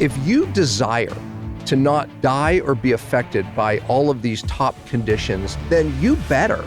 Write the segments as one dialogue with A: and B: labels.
A: If you desire to not die or be affected by all of these top conditions, then you better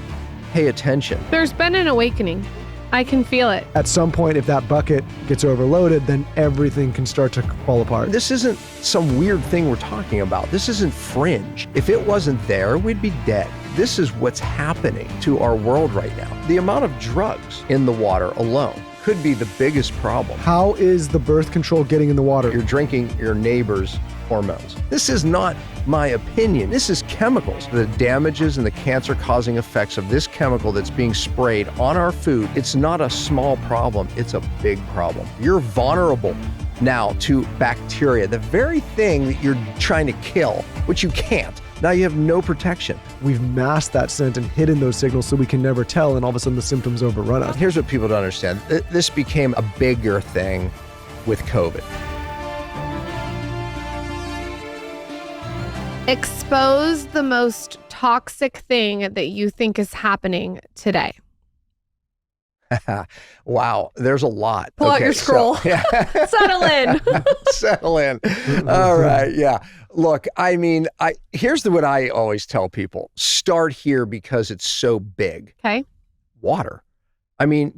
A: pay attention.
B: There's been an awakening. I can feel it.
C: At some point, if that bucket gets overloaded, then everything can start to fall apart.
A: This isn't some weird thing we're talking about. This isn't fringe. If it wasn't there, we'd be dead. This is what's happening to our world right now. The amount of drugs in the water alone could be the biggest problem.
C: How is the birth control getting in the water?
A: You're drinking your neighbor's hormones. This is not my opinion. This is chemicals. The damages and the cancer-causing effects of this chemical that's being sprayed on our food, it's not a small problem, it's a big problem. You're vulnerable now to bacteria, the very thing that you're trying to kill, which you can't. Now you have no protection.
C: We've masked that scent and hidden those signals so we can never tell, and all of a sudden the symptoms overrun us.
A: Here's what people don't understand. This became a bigger thing with COVID.
B: Expose the most toxic thing that you think is happening today.
A: Wow, there's a lot.
B: Pull out your scroll.
A: Yeah.
B: Settle in.
A: Settle in. All right, yeah. Look, I mean, here's what I always tell people. Start here because it's so big.
B: Okay.
A: Water. I mean,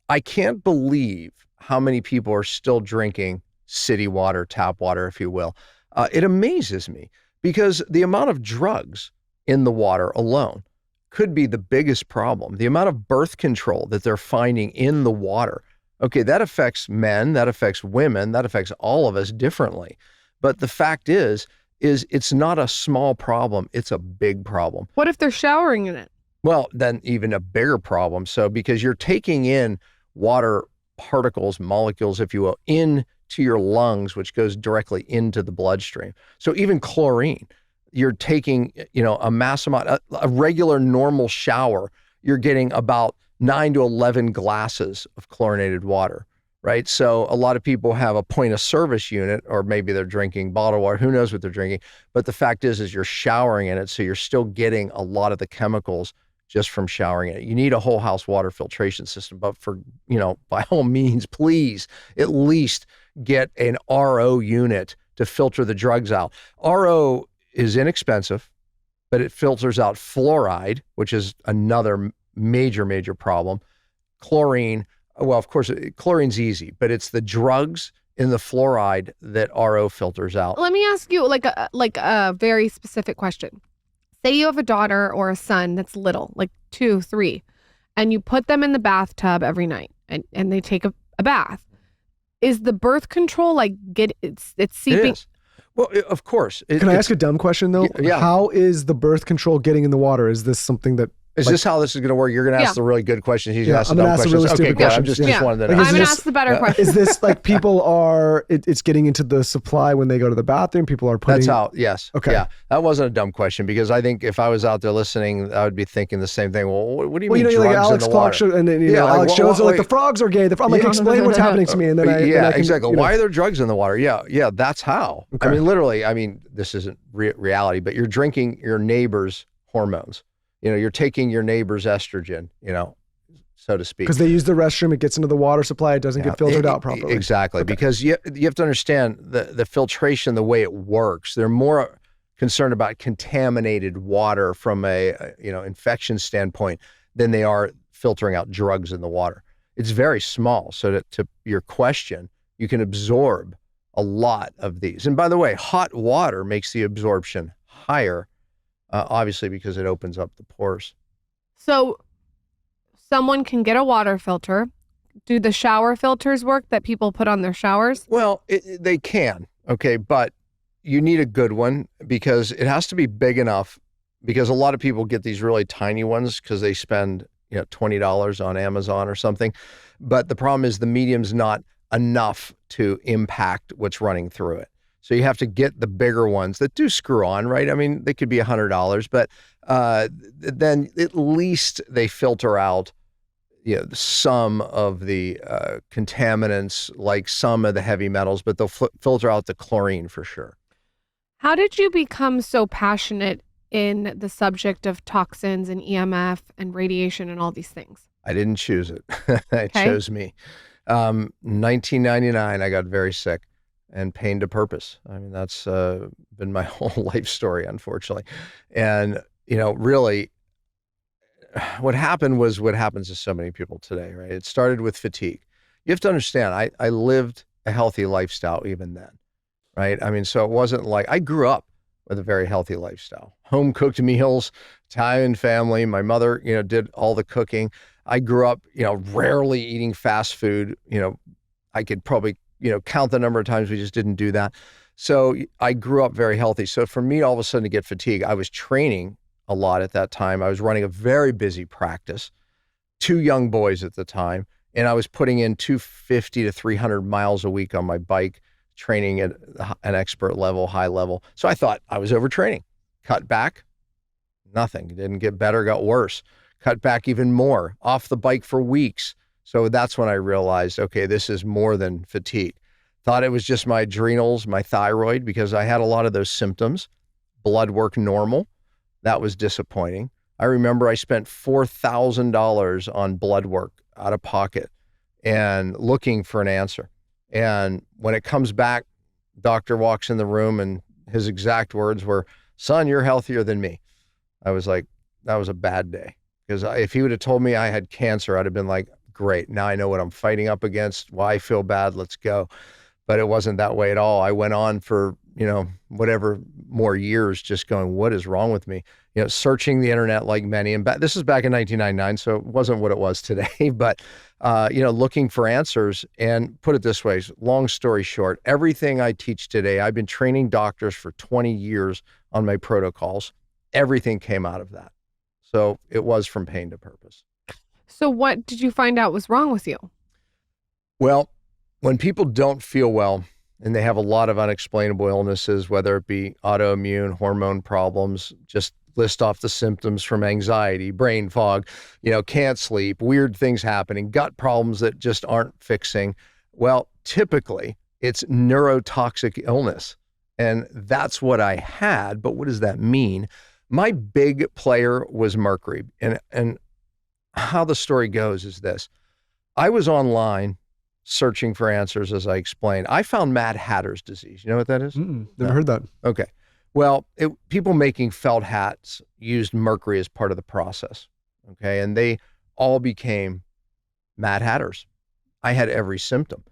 A: I can't believe how many people are still drinking city water, tap water, if you will. It amazes me because the amount of drugs in the water alone could be the biggest problem. The amount of birth control that they're finding in the water. Okay, that affects men, that affects women, that affects all of us differently. But the fact is it's not a small problem, it's a big problem.
B: What if they're showering in it?
A: Well, then even a bigger problem. So because you're taking in water particles, molecules, if you will, into your lungs, which goes directly into the bloodstream. So even chlorine, you're taking, a mass amount, a regular normal shower, you're getting about 9 to 11 glasses of chlorinated water, right? So a lot of people have a point of service unit, or maybe they're drinking bottled water, who knows what they're drinking. But the fact is you're showering in it. So you're still getting a lot of the chemicals just from showering in it. You need a whole house water filtration system, but by all means, please at least get an RO unit to filter the drugs out. RO is inexpensive, but it filters out fluoride, which is another major, major problem. Chlorine, well, of course, chlorine's easy, but it's the drugs in the fluoride that RO filters out.
B: Let me ask you like a very specific question. Say you have a daughter or a son that's little, like 2, 3, and you put them in the bathtub every night and they take a bath. Is the birth control it's seeping?
A: It is. Well, of course.
C: Can I ask a dumb question though?
A: Yeah.
C: How is the birth control getting in the water? Is this something that
A: Is this how this is going to work? You're going to ask the really good questions. He's going to ask the dumb questions.
C: Really
A: Okay, good.
C: questions.
A: I'm just wanted to know.
B: I'm going to ask the better question.
C: Is this like people are, it's getting into the supply when they go to the bathroom? People are putting...
A: That's how, yes.
C: Okay.
A: Yeah. That wasn't a dumb question because I think if I was out there listening, I would be thinking the same thing. Well, what do you mean drugs
C: like Alex
A: in the water?
C: Clark and then, Alex Jones are like, the frogs are gay. I'm like, explain what's happening to me. And then
A: exactly. Why are there drugs in the water? Yeah, that's how.
C: Okay.
A: I mean, literally, this isn't reality, but you're drinking your neighbor's hormones. You're taking your neighbor's estrogen, so to speak.
C: Because they use the restroom, it gets into the water supply, it doesn't get filtered out properly.
A: Exactly, because you have to understand the filtration, the way it works. They're more concerned about contaminated water from a infection standpoint than they are filtering out drugs in the water. It's very small, so to your question, you can absorb a lot of these. And by the way, hot water makes the absorption higher. Obviously, because it opens up the pores.
B: So someone can get a water filter. Do the shower filters work that people put on their showers?
A: Well, they can, okay, but you need a good one because it has to be big enough because a lot of people get these really tiny ones because they spend $20 on Amazon or something. But the problem is the medium's not enough to impact what's running through it. So you have to get the bigger ones that do screw on, right? I mean, they could be $100, but then at least they filter out some of the contaminants, like some of the heavy metals, but they'll filter out the chlorine for sure.
B: How did you become so passionate in the subject of toxins and EMF and radiation and all these things?
A: I didn't choose it. It chose me. 1999, I got very sick. and pain to purpose. I mean, that's been my whole life story, unfortunately. And, really what happened was what happens to so many people today, right? It started with fatigue. You have to understand, I lived a healthy lifestyle even then, right? I mean, so it wasn't like I grew up with a very healthy lifestyle, home cooked meals, Italian family. My mother, did all the cooking. I grew up, rarely eating fast food. I could probably, count the number of times we just didn't do that. So I grew up very healthy. So for me, all of a sudden to get fatigue, I was training a lot at that time. I was running a very busy practice, 2 young boys at the time, and I was putting in 250 to 300 miles a week on my bike, training at an expert level, high level. So I thought I was overtraining. Cut back, nothing. It didn't get better, got worse. Cut back even more, off the bike for weeks. So that's when I realized, okay, this is more than fatigue. Thought it was just my adrenals, my thyroid, because I had a lot of those symptoms. Blood work normal. That was disappointing. I remember I spent $4,000 on blood work out of pocket and looking for an answer. And when it comes back, doctor walks in the room and his exact words were, "Son, you're healthier than me." I was like, that was a bad day. Because if he would have told me I had cancer, I'd have been like, great, now I know what I'm fighting up against, why I feel bad, let's go. But it wasn't that way at all. I went on for, whatever more years just going, what is wrong with me? Searching the internet like many, and this is back in 1999, so it wasn't what it was today, but, looking for answers. And put it this way, long story short, everything I teach today, I've been training doctors for 20 years on my protocols. Everything came out of that. So it was from pain to purpose.
B: So what did you find out was wrong with you?
A: Well, when people don't feel well and they have a lot of unexplainable illnesses, whether it be autoimmune, hormone problems, just list off the symptoms from anxiety, brain fog, can't sleep, weird things happening, gut problems that just aren't fixing. Well, typically it's neurotoxic illness. And that's what I had. But what does that mean? My big player was Mercury. And how the story goes is this. I was online searching for answers, as I explained. I found Mad Hatter's disease. You know what that is?
C: Never heard that.
A: Okay. Well, people making felt hats used mercury as part of the process. Okay. And they all became Mad Hatters. I had every symptom.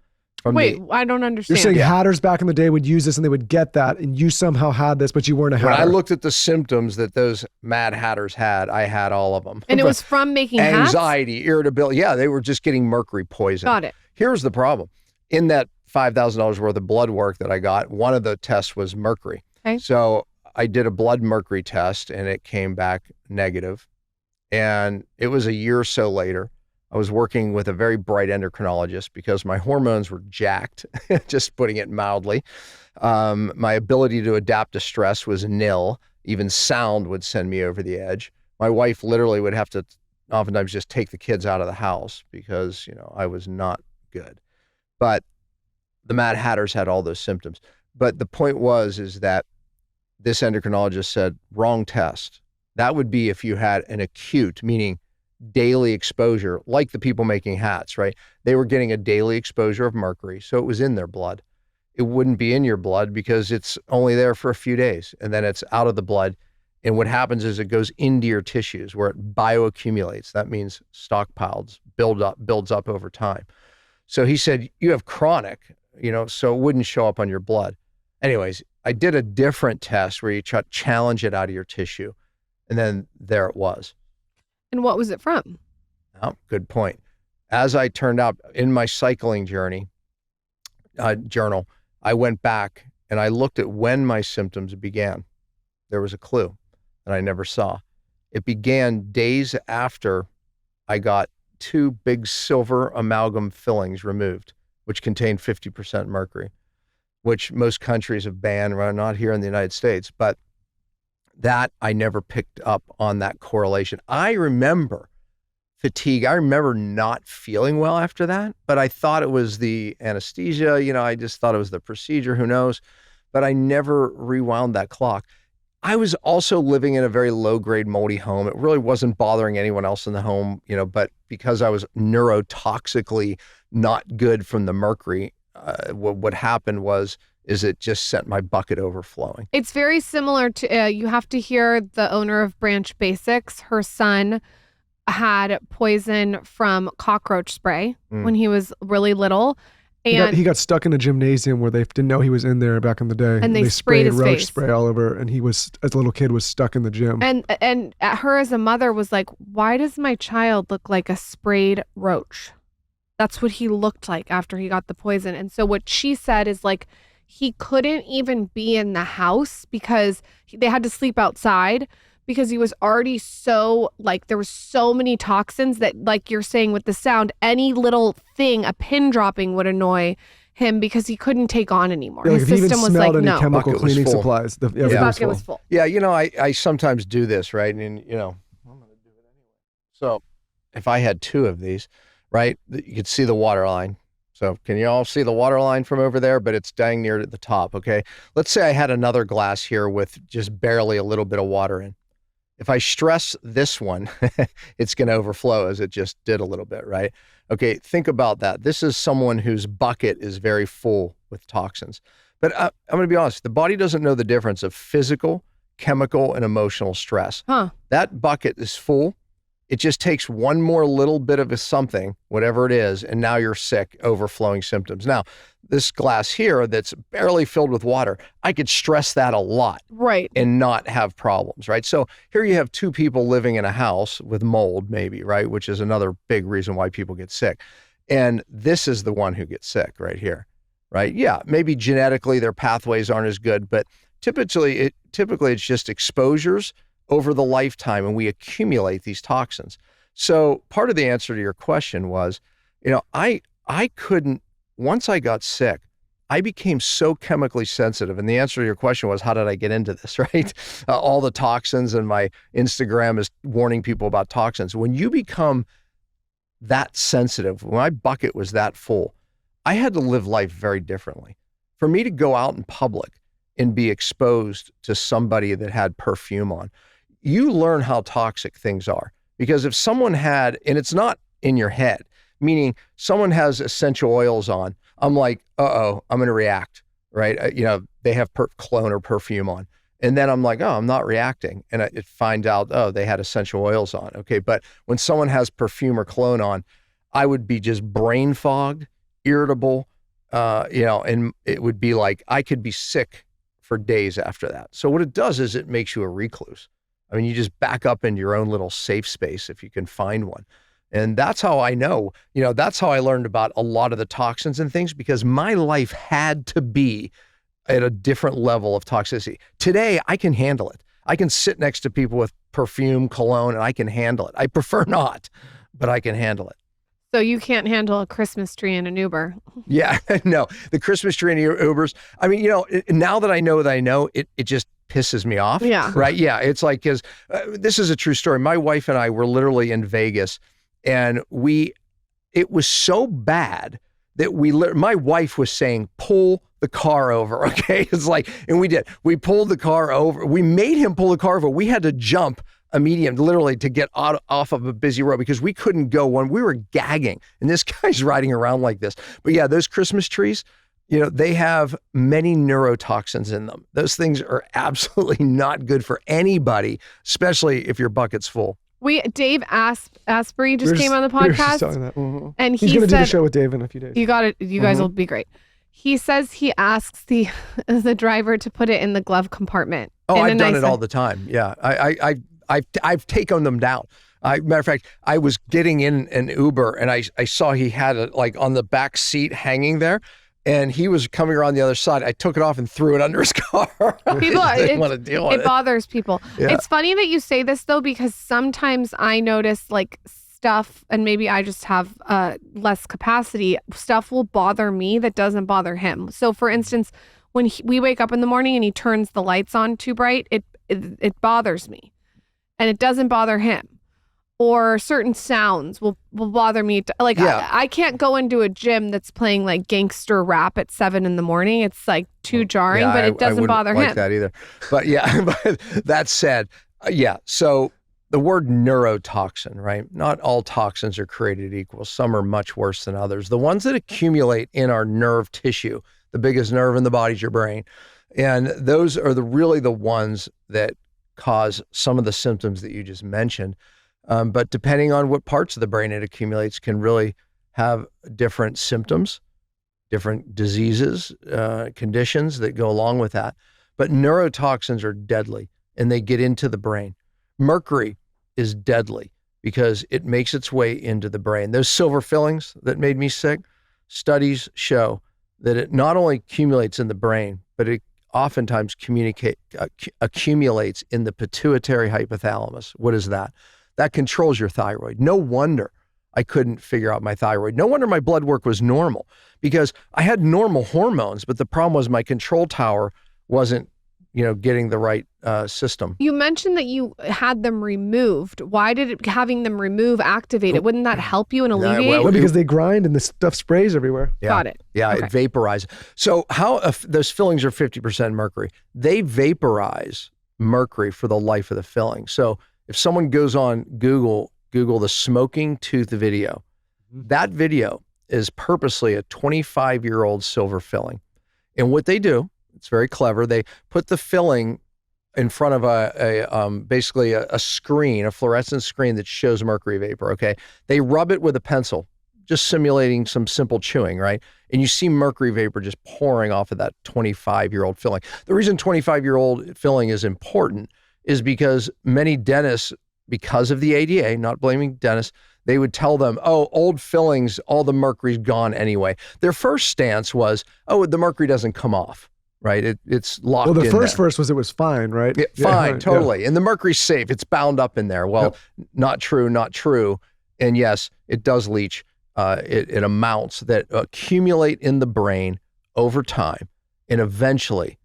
B: Wait, I don't understand.
C: You're saying hatters back in the day would use this and they would get that, and you somehow had this, but you weren't a hatter.
A: When I looked at the symptoms that those Mad Hatters had, I had all of them.
B: And it was from making hats?
A: Anxiety, irritability. Yeah, they were just getting mercury poison.
B: Got it.
A: Here's the problem. In that $5,000 worth of blood work that I got, one of the tests was mercury.
B: Okay.
A: So I did a blood mercury test and it came back negative. And it was a year or so later. I was working with a very bright endocrinologist because my hormones were jacked, just putting it mildly. My ability to adapt to stress was nil. Even sound would send me over the edge. My wife literally would have to oftentimes just take the kids out of the house because, I was not good. But the Mad Hatters had all those symptoms. But the point is that this endocrinologist said, wrong test. That would be if you had an acute, meaning daily exposure, like the people making hats, right? They were getting a daily exposure of mercury, so it was in their blood. It wouldn't be in your blood because it's only there for a few days, and then it's out of the blood. And what happens is it goes into your tissues where it bioaccumulates. That means stockpiles, builds up over time. So he said, you have chronic, so it wouldn't show up on your blood. Anyways, I did a different test where you challenge it out of your tissue, and then there it was.
B: And what was it from?
A: Oh, good point. As I turned out in my cycling journal, I went back and I looked at when my symptoms began. There was a clue that I never saw. It began days after I got 2 big silver amalgam fillings removed, which contained 50% mercury, which most countries have banned, well, not here in the United States, but that I never picked up on that correlation. I remember fatigue. I remember not feeling well after that, but I thought it was the anesthesia. I just thought it was the procedure, who knows, but I never rewound that clock. I was also living in a very low grade moldy home. It really wasn't bothering anyone else in the home, but because I was neurotoxically not good from the mercury, what happened is it just sent my bucket overflowing.
B: It's very similar to, you have to hear the owner of Branch Basics. Her son had poison from cockroach spray when he was really little. And
C: he got stuck in a gymnasium where they didn't know he was in there back in the day.
B: And they sprayed his
C: roach
B: face.
C: spray all over, and he was, as a little kid, was stuck in the gym.
B: And her as a mother was like, why does my child look like a sprayed roach? That's what he looked like after he got the poison. And so what she said is like, he couldn't even be in the house because they had to sleep outside because he was already so, like, there was so many toxins that, like you're saying with the sound, any little thing, a pin dropping would annoy him because he couldn't take on anymore.
C: Yeah, like
B: His
C: if he
B: system
C: even
B: was like,
C: smelled any
B: no.
C: chemical
A: Bucket was
C: cleaning
A: full.
C: supplies.
B: His
C: Everything
B: bucket was full.
A: Yeah, I sometimes do this, right? And, I'm going to do it anyway. So if I had 2 of these, right, you could see the water line. So can you all see the water line from over there? But it's dang near at the top, okay? Let's say I had another glass here with just barely a little bit of water in. If I stress this one, it's going to overflow as it just did a little bit, right? Okay, think about that. This is someone whose bucket is very full with toxins. But I'm going to be honest, the body doesn't know the difference of physical, chemical, and emotional stress. That bucket is full. It just takes one more little bit of a something, whatever it is, and now you're sick, overflowing symptoms. Now, this glass here that's barely filled with water, I could stress that a lot.
B: Right.
A: And not have problems, right? So here you have 2 people living in a house with mold, maybe, right? Which is another big reason why people get sick. And this is the one who gets sick right here, right? Yeah, maybe genetically their pathways aren't as good, but typically it's just exposures over the lifetime, and we accumulate these toxins. So part of the answer to your question was, I couldn't, once I got sick, I became so chemically sensitive. And the answer to your question was, how did I get into this, right? All the toxins, and my Instagram is warning people about toxins. When you become that sensitive, when my bucket was that full, I had to live life very differently. For me to go out in public and be exposed to somebody that had perfume on, you learn how toxic things are. Because if someone had, and it's not in your head, meaning someone has essential oils on, I'm like, I'm going to react, right? They have cologne or perfume on. And then I'm like, I'm not reacting. And it finds out, they had essential oils on. Okay. But when someone has perfume or cologne on, I would be just brain fogged, irritable, and it would be like, I could be sick for days after that. So what it does is it makes you a recluse. I mean, you just back up in your own little safe space if you can find one. And that's how I know, that's how I learned about a lot of the toxins and things, because my life had to be at a different level of toxicity. Today, I can handle it. I can sit next to people with perfume, cologne, and I can handle it. I prefer not, but I can handle it.
B: So you can't handle a Christmas tree in an Uber.
A: Yeah, no, the Christmas tree in Ubers. I mean, now that I know, it just pisses me off.
B: Yeah.
A: Right. Yeah. It's like, because this is a true story. My wife and I were literally in Vegas, and it was so bad that my wife was saying, pull the car over. Okay. It's like, and we did. We pulled the car over. We made him pull the car over. We had to jump a medium literally to get off of a busy road because we couldn't go when we were gagging. And this guy's riding around like this. But yeah, those Christmas trees, they have many neurotoxins in them. Those things are absolutely not good for anybody, especially if your bucket's full.
B: Dave Asprey just came on the podcast,
C: we were just talking that. Mm-hmm.
B: And
C: he's going to do the show with Dave in a few days.
B: You got it. You guys will be great. He says he asks the driver to put it in the glove compartment.
A: Oh, I've done it all the time. Yeah, I've taken them down. Matter of fact, I was getting in an Uber and I saw he had it like on the back seat hanging there. And he was coming around the other side. I took it off and threw it under his car.
B: People
A: didn't want to deal with it.
B: It bothers people.
A: Yeah.
B: It's funny that you say this though, because sometimes I notice like stuff, and maybe I just have less capacity. Stuff will bother me that doesn't bother him. So for instance, when we wake up in the morning and he turns the lights on too bright, it bothers me, and it doesn't bother him. Or certain sounds will bother me. I can't go into a gym that's playing like gangster rap at 7 a.m. It's like too jarring, but it doesn't bother him.
A: I wouldn't like that either. But yeah, but that said, so the word neurotoxin, right? Not all toxins are created equal. Some are much worse than others. The ones that accumulate in our nerve tissue, the biggest nerve in the body is your brain. And those are really the ones that cause some of the symptoms that you just mentioned. But depending on what parts of the brain it accumulates can really have different symptoms, different diseases, conditions that go along with that. But neurotoxins are deadly and they get into the brain. Mercury is deadly because it makes its way into the brain. Those silver fillings that made me sick, studies show that it not only accumulates in the brain, but it oftentimes accumulates in the pituitary hypothalamus. What is that? That controls your thyroid. No wonder I couldn't figure out my thyroid. No wonder my blood work was normal because I had normal hormones, but the problem was my control tower wasn't, getting the right system.
B: You mentioned that you had them removed. Why did having them remove activate it? Wouldn't that help you and alleviate?
C: Well, because they grind and the stuff sprays everywhere.
A: Yeah.
B: Got it.
A: Yeah,
B: Okay.
A: It vaporizes. So how those fillings are 50% mercury. They vaporize mercury for the life of the filling. So if someone goes on Google the smoking tooth video, that video is purposely a 25-year-old silver filling. And what they do, it's very clever. They put the filling in front of basically a screen, a fluorescent screen that shows mercury vapor, okay? They rub it with a pencil, just simulating some simple chewing, right? And you see mercury vapor just pouring off of that 25-year-old filling. The reason 25-year-old filling is important is because many dentists, because of the ADA, not blaming dentists, they would tell them, oh, old fillings, all the mercury's gone anyway. Their first stance was, oh, the mercury doesn't come off. Right, it's locked in there.
C: Well, the first was it was fine, right?
A: Yeah, fine, totally. And the mercury's safe. It's bound up in there. Well, not true. And yes, it does leach. It amounts that accumulate in the brain over time. And eventually,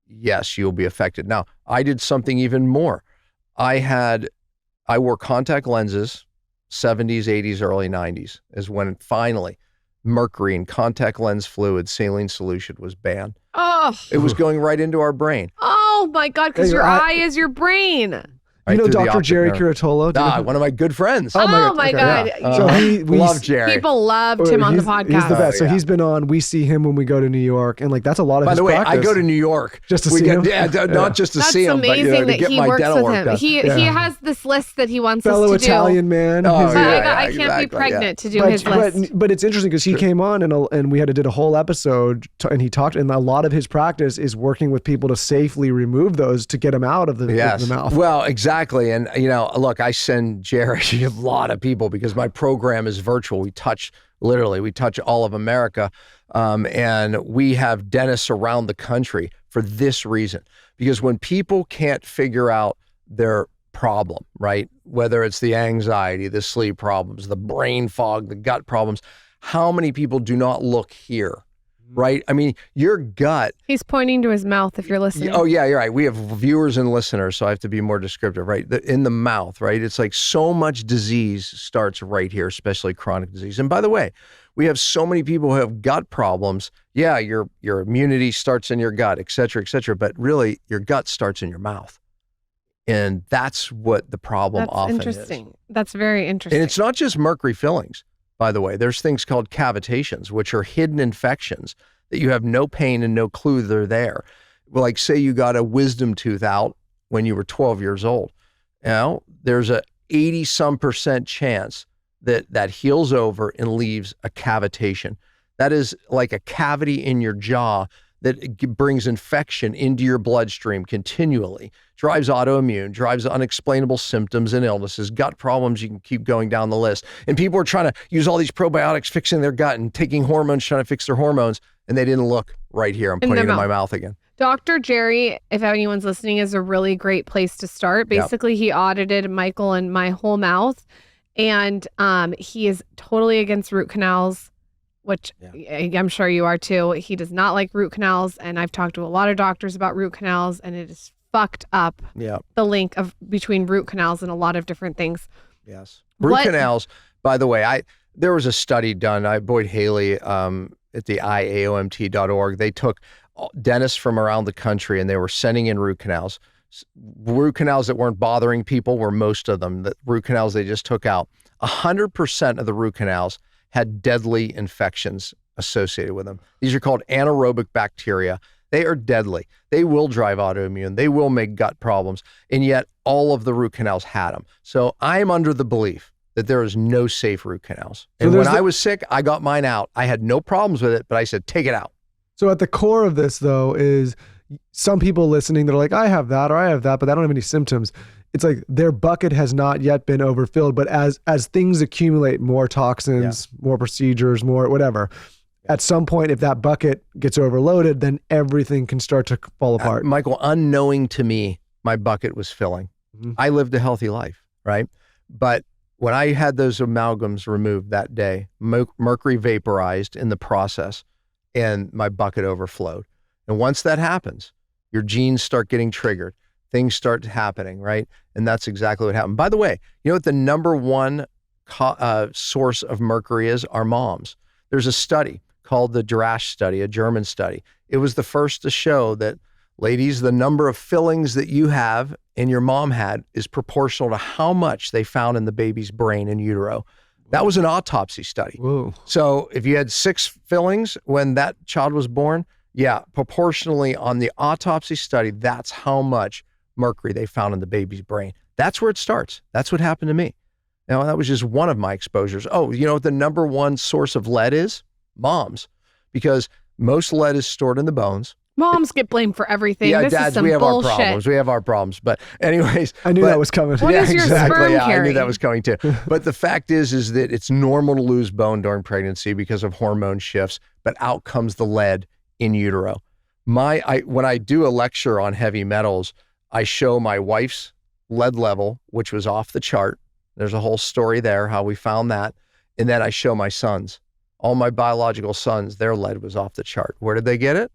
A: yes, you'll be affected. Now, I did something even more. I wore contact lenses, 70s, 80s, early 90s, is when finally mercury in contact lens fluid, saline solution was banned.
B: Oh.
A: It was going right into our brain.
B: Oh my God, because your eye is your brain.
A: Right
C: you know
A: through the
C: Dr.
A: optic
C: Jerry
A: nerve.
C: Curatola?
A: One of my good friends.
B: Oh my God.
C: Yeah. So we
A: love Jerry.
B: People loved him on the podcast.
C: He's the best. So
A: yeah.
C: he's been on. We see him when we go to New York, and that's a lot of
A: By
C: his
A: the way,
C: practice.
A: I go to New York
C: just to see him.
A: Yeah, not just to see him, but
B: That's amazing
A: to
B: that
A: get
B: he
A: my
B: works
A: dental
B: with
A: work
B: him.
A: done.
B: He has this list that he wants
C: Fellow
B: us to
C: Italian man.
A: Oh,
C: He's-
A: yeah.
B: I can't be pregnant to do his list.
C: But it's interesting because he came on and we did a whole episode and he talked, and a lot of his practice is working with people to safely remove those to get them out of the mouth.
A: Well, exactly. And look, I send Jerry a lot of people because my program is virtual. We touch all of America. And we have dentists around the country for this reason, because when people can't figure out their problem, right? Whether it's the anxiety, the sleep problems, the brain fog, the gut problems, how many people do not look here? Right? I mean, your gut.
B: He's pointing to his mouth if you're listening.
A: Oh, yeah, you're right. We have viewers and listeners, so I have to be more descriptive, right? In the mouth, right? It's like so much disease starts right here, especially chronic disease. And by the way, we have so many people who have gut problems. Yeah, your immunity starts in your gut, et cetera, but really your gut starts in your mouth. And that's what the problem often is.
B: That's interesting. That's very interesting.
A: And it's not just mercury fillings. By the way, there's things called cavitations, which are hidden infections that you have no pain and no clue they're there. Well, like say you got a wisdom tooth out when you were 12 years old. There's a 80% chance that heals over and leaves a cavitation. That is like a cavity in your jaw that brings infection into your bloodstream continually, drives autoimmune, drives unexplainable symptoms and illnesses, gut problems. You can keep going down the list. And people are trying to use all these probiotics, fixing their gut and taking hormones, trying to fix their hormones. And they didn't look right here. I'm putting it in my mouth again.
B: Dr. Jerry, if anyone's listening, is a really great place to start. Basically, He audited Michael and my whole mouth. And he is totally against root canals, which I'm sure you are too. He does not like root canals. And I've talked to a lot of doctors about root canals, and it is fucked up.
A: Yeah.
B: The link between root canals and a lot of different things.
A: Yes. Root canals, by the way, there was a study done, Boyd Haley at the IAOMT.org. They took dentists from around the country and they were sending in root canals. root canals that weren't bothering people were most of them. The root canals they just took out. 100% of the root canals had deadly infections associated with them. These are called anaerobic bacteria. They are deadly. They will drive autoimmune. They will make gut problems. And yet all of the root canals had them. So I'm under the belief that there is no safe root canals. And when I was sick, I got mine out. I had no problems with it, but I said, take it out.
C: So at the core of this, though, is some people listening, they're like, I have that or I have that, but I don't have any symptoms. It's like their bucket has not yet been overfilled, but as things accumulate, more toxins, more procedures, more whatever, at some point, if that bucket gets overloaded, then everything can start to fall apart.
A: Michael, unknowing to me, my bucket was filling. I lived a healthy life, right? But when I had those amalgams removed that day, mercury vaporized in the process and my bucket overflowed. And once that happens, your genes start getting triggered. Things start happening, right? And that's exactly what happened. By the way, you know what the number one source of mercury is? Our moms. There's a study called the Drash study, a German study. It was the first to show that, ladies, the number of fillings that you have and your mom had is proportional to how much they found in the baby's brain in utero. That was an autopsy study.
C: Whoa.
A: So if you had 6 fillings when that child was born, proportionally on the autopsy study, that's how much mercury they found in the baby's brain. That's where it starts. That's what happened to me. Now, that was just one of my exposures. Oh, you know what the number one source of lead is? Moms, because most lead is stored in the bones.
B: Moms get blamed for everything.
A: Yeah,
B: this
A: dads,
B: is some
A: we have
B: bullshit.
A: our problems. We have our problems. But anyways.
C: I knew that was coming.
B: What is your sperm
A: I knew
B: carrying?
A: that was coming too. But the fact is that it's normal to lose bone during pregnancy because of hormone shifts, but out comes the lead in utero. When I do a lecture on heavy metals, I show my wife's lead level, which was off the chart. There's a whole story there, how we found that. And then I show my sons. All my biological sons, their lead was off the chart. Where did they get it?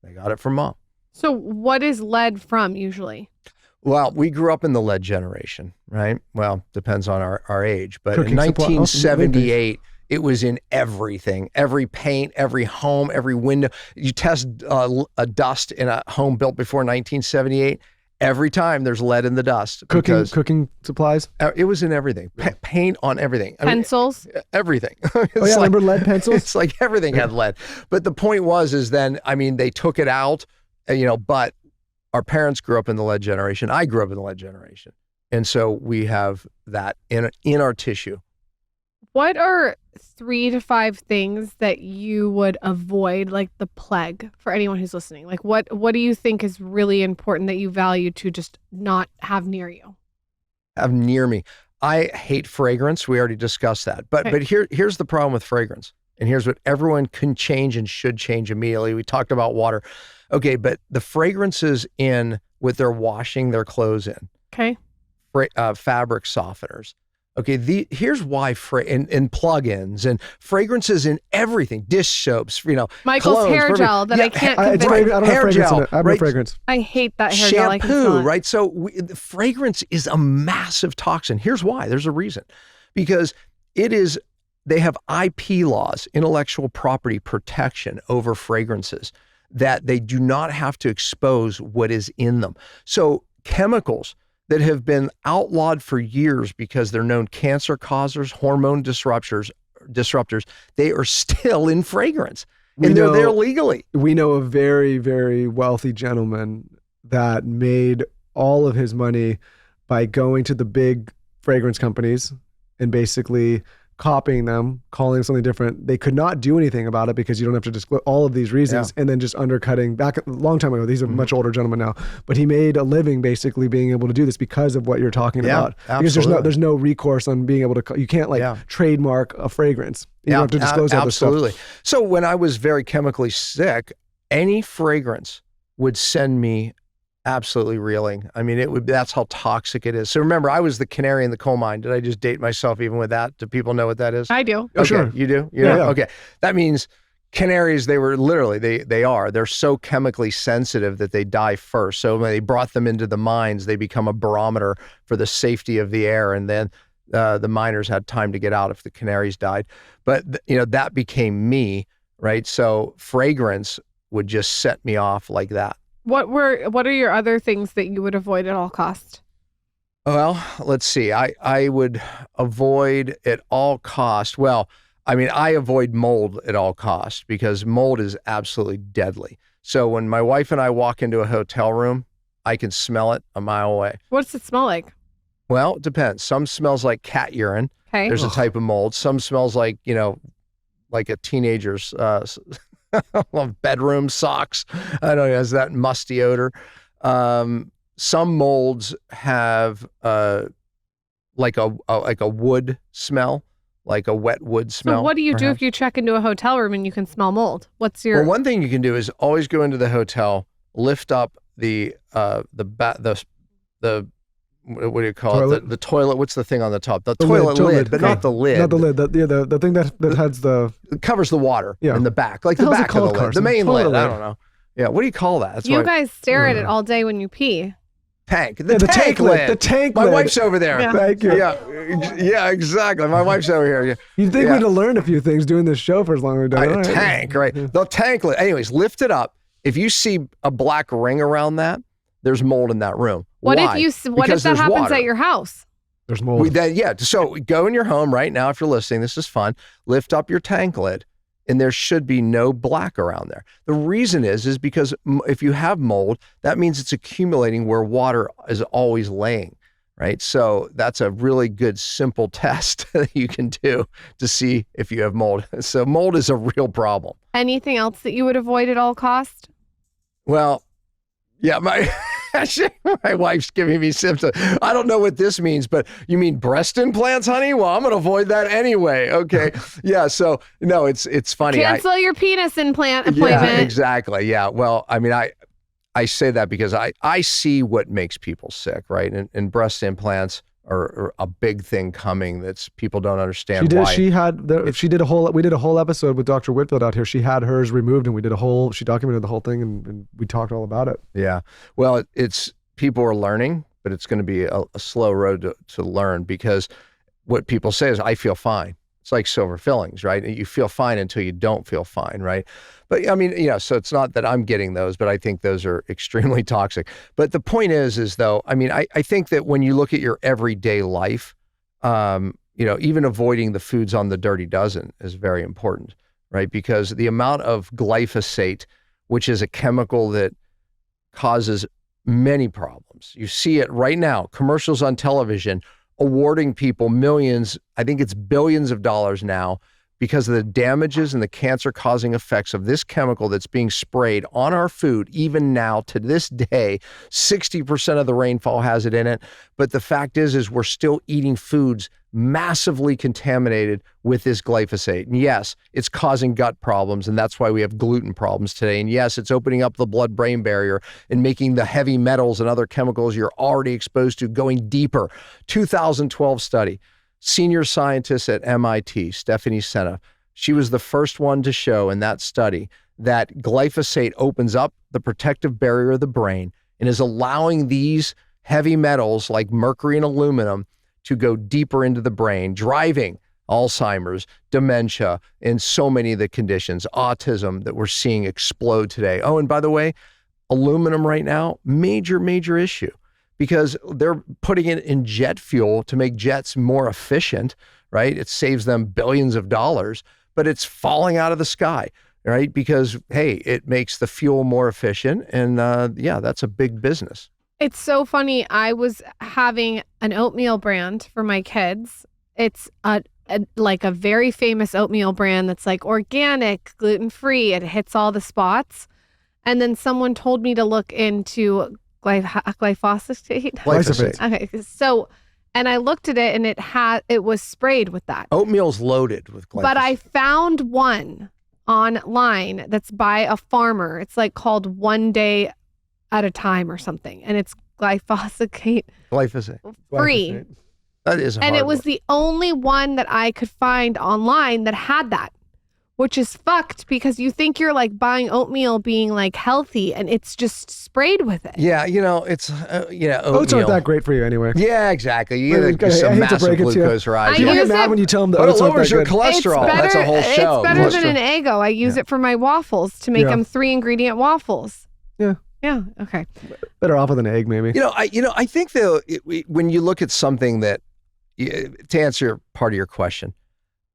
A: They got it from mom.
B: So what is lead from usually?
A: Well, we grew up in the lead generation, right? Well, depends on our age. But
C: Cooking
A: in
C: supply-
A: 1978, it was in everything, every paint, every home, every window. You test a dust in a home built before 1978, every time there's lead in the dust.
C: Cooking supplies?
A: It was in everything. Paint on everything.
B: Pencils?
A: Everything.
C: Remember lead pencils?
A: It's like everything had lead. But the point is then, they took it out, but our parents grew up in the lead generation. I grew up in the lead generation. And so we have that in our tissue.
B: What are 3 to 5 things that you would avoid, like the plague, for anyone who's listening? Like what do you think is really important that you value to just not have near you?
A: Have near me. I hate fragrance. We already discussed that. But here's the problem with fragrance. And here's what everyone can change and should change immediately. We talked about water. Okay, but the fragrances in what they're washing their clothes in.
B: Okay.
A: Fabric softeners. Okay, here's why and plug-ins and fragrances in everything, dish soaps,
B: Michael's
A: colognes,
B: hair gel that I can't
C: I don't have
A: hair
C: fragrance
A: gel,
C: in it. I have no fragrance.
B: I hate that hair gel. I can smell
A: Shampoo,
B: it.
A: right? So the fragrance is a massive toxin. Here's why. There's a reason. Because they have IP laws, intellectual property protection over fragrances, that they do not have to expose what is in them. So chemicals that have been outlawed for years because they're known cancer causers, hormone disruptors, they are still in fragrance. And they're there legally.
C: We know a very, very wealthy gentleman that made all of his money by going to the big fragrance companies and basically copying them, calling them something different. They could not do anything about it because you don't have to disclose all of these reasons, and then just undercutting back a long time ago. He's a much older gentleman now, but he made a living basically being able to do this because of what you're talking about.
A: Absolutely.
C: Because there's no recourse on being able to, you can't trademark a fragrance. You don't have to disclose all this stuff.
A: Absolutely. So when I was very chemically sick, any fragrance would send me absolutely reeling. That's how toxic it is. So remember, I was the canary in the coal mine. Did I just date myself even with that? Do people know what that is?
B: I do.
A: Okay,
C: sure.
A: You do?
C: Yeah.
A: Okay. That means canaries, they're so chemically sensitive that they die first. So when they brought them into the mines, they become a barometer for the safety of the air. And then the miners had time to get out if the canaries died. But that became me, right? So fragrance would just set me off like that.
B: What are your other things that you would avoid at all costs?
A: Well, let's see. I would avoid at all cost. Well, I mean, I avoid mold at all costs because mold is absolutely deadly. So when my wife and I walk into a hotel room, I can smell it a mile away.
B: What's it smell like?
A: Well, it depends. Some smells like cat urine.
B: Okay.
A: There's a type of mold. Some smells like, like a teenager's bedroom socks. I don't know, it has that musty odor. Some molds have like a wood smell, like a wet wood smell.
B: So what do you do
A: perhaps.
B: if you check into a hotel room and you can smell mold? What's your
A: Well, one thing you can do is always go into the hotel, lift up the what do you call
C: Toilet?
A: it? The toilet. What's the thing on the top? The
C: lid,
A: toilet lid, but
C: Okay.
A: not the lid.
C: Not the lid. The thing that has the
A: It covers the water
C: Yeah.
A: in the back, like
C: What
A: the
C: the hell's it
A: back of the
C: called,
A: lid,
C: Carson?
A: the main
C: Toilet
A: lid. I
C: lid.
A: don't know. Yeah, what do you call that? That's
B: you
A: what
B: guys stare at it all day when you pee.
A: tank.
C: Yeah, the tank lid. The tank
A: My
C: lid.
A: wife's over there.
B: Yeah.
C: Thank you.
A: Yeah, exactly. My wife's over here. Yeah.
C: You'd think
A: Yeah.
C: we'd have learned a few things doing this show for as long as we've done it. All right.
A: Tank, right? The tank lid. Anyways, lift it up. If you see a black ring around that, there's mold in that room.
B: What
A: Why?
B: if that
A: Because there's
B: happens
A: water.
B: at your house?
C: There's mold.
A: So go in your home right now if you're listening. This is fun. Lift up your tank lid, and there should be no black around there. The reason is because if you have mold, that means it's accumulating where water is always laying, right? So that's a really good, simple test that you can do to see if you have mold. So mold is a real problem.
B: Anything else that you would avoid at all cost?
A: Well, yeah, my wife's giving me symptoms. I don't know what this means, but you mean breast implants, honey? Well, I'm going to avoid that anyway. Okay. Yeah. So no, it's funny.
B: Cancel your penis implant
A: Yeah,
B: appointment.
A: exactly. Yeah. Well, I mean, I say that because I see what makes people sick, right? And breast implants are a big thing coming that's people don't understand why.
C: We did a whole episode with Dr. Whitfield out here. She had hers removed and she documented the whole thing and we talked all about it.
A: Yeah. Well, it's people are learning, but it's going to be a slow road to learn because what people say is, I feel fine. It's like silver fillings, right? You feel fine until you don't feel fine, right? But I mean, so it's not that I'm getting those, but I think those are extremely toxic. But the point is though, I mean, I think that when you look at your everyday life, even avoiding the foods on the dirty dozen is very important, right? Because the amount of glyphosate, which is a chemical that causes many problems. You see it right now, commercials on television, awarding people millions, I think it's billions of dollars now because of the damages and the cancer-causing effects of this chemical that's being sprayed on our food. Even now, to this day, 60% of the rainfall has it in it. But the fact is we're still eating foods massively contaminated with this glyphosate. And yes, it's causing gut problems, and that's why we have gluten problems today. And yes, it's opening up the blood-brain barrier and making the heavy metals and other chemicals you're already exposed to going deeper. 2012 study, senior scientist at MIT, Stephanie Senna, she was the first one to show in that study that glyphosate opens up the protective barrier of the brain and is allowing these heavy metals like mercury and aluminum to go deeper into the brain, driving Alzheimer's, dementia, and so many of the conditions, autism that we're seeing explode today. Oh, and by the way, aluminum right now, major issue because they're putting it in jet fuel to make jets more efficient, right? It saves them billions of dollars, but it's falling out of the sky, right? Because, hey, it makes the fuel more efficient. And that's a big business.
B: It's so funny. I was having an oatmeal brand for my kids. It's like a very famous oatmeal brand that's like organic, gluten-free. It hits all the spots. And then someone told me to look into glyphosate.
A: Glyphosate.
B: Okay, so, and I looked at it and it was sprayed with that.
A: Oatmeal's loaded with glyphosate.
B: But I found one online that's by a farmer. It's like called One Day at a Time or something. And it's glyphosate
A: Glyphosate.
B: free.
A: That is a
B: And
A: hard
B: it was
A: one.
B: the only one that I could find online that had that, which is fucked because you think you're like buying oatmeal being like healthy and it's just sprayed with it.
A: Yeah, it's, oatmeal.
C: Oats aren't that great for you anyway.
A: Yeah, exactly. You
C: I
A: get some
C: hate to
A: massive
C: break it to you.
A: glucose rise.
B: I
C: People
B: use
C: get mad
B: it-
C: when you tell them that
A: But it
C: oats aren't
A: lowers
C: that
A: your
C: good.
A: cholesterol. That's a whole show.
B: It's better than
A: Cholesterol.
B: an Eggo. I use it for my waffles to make
C: Yeah.
B: them 3-ingredient waffles.
C: Yeah.
B: Yeah. Okay.
C: Better off with an egg, maybe.
A: I think though, when you look at something that, to answer part of your question,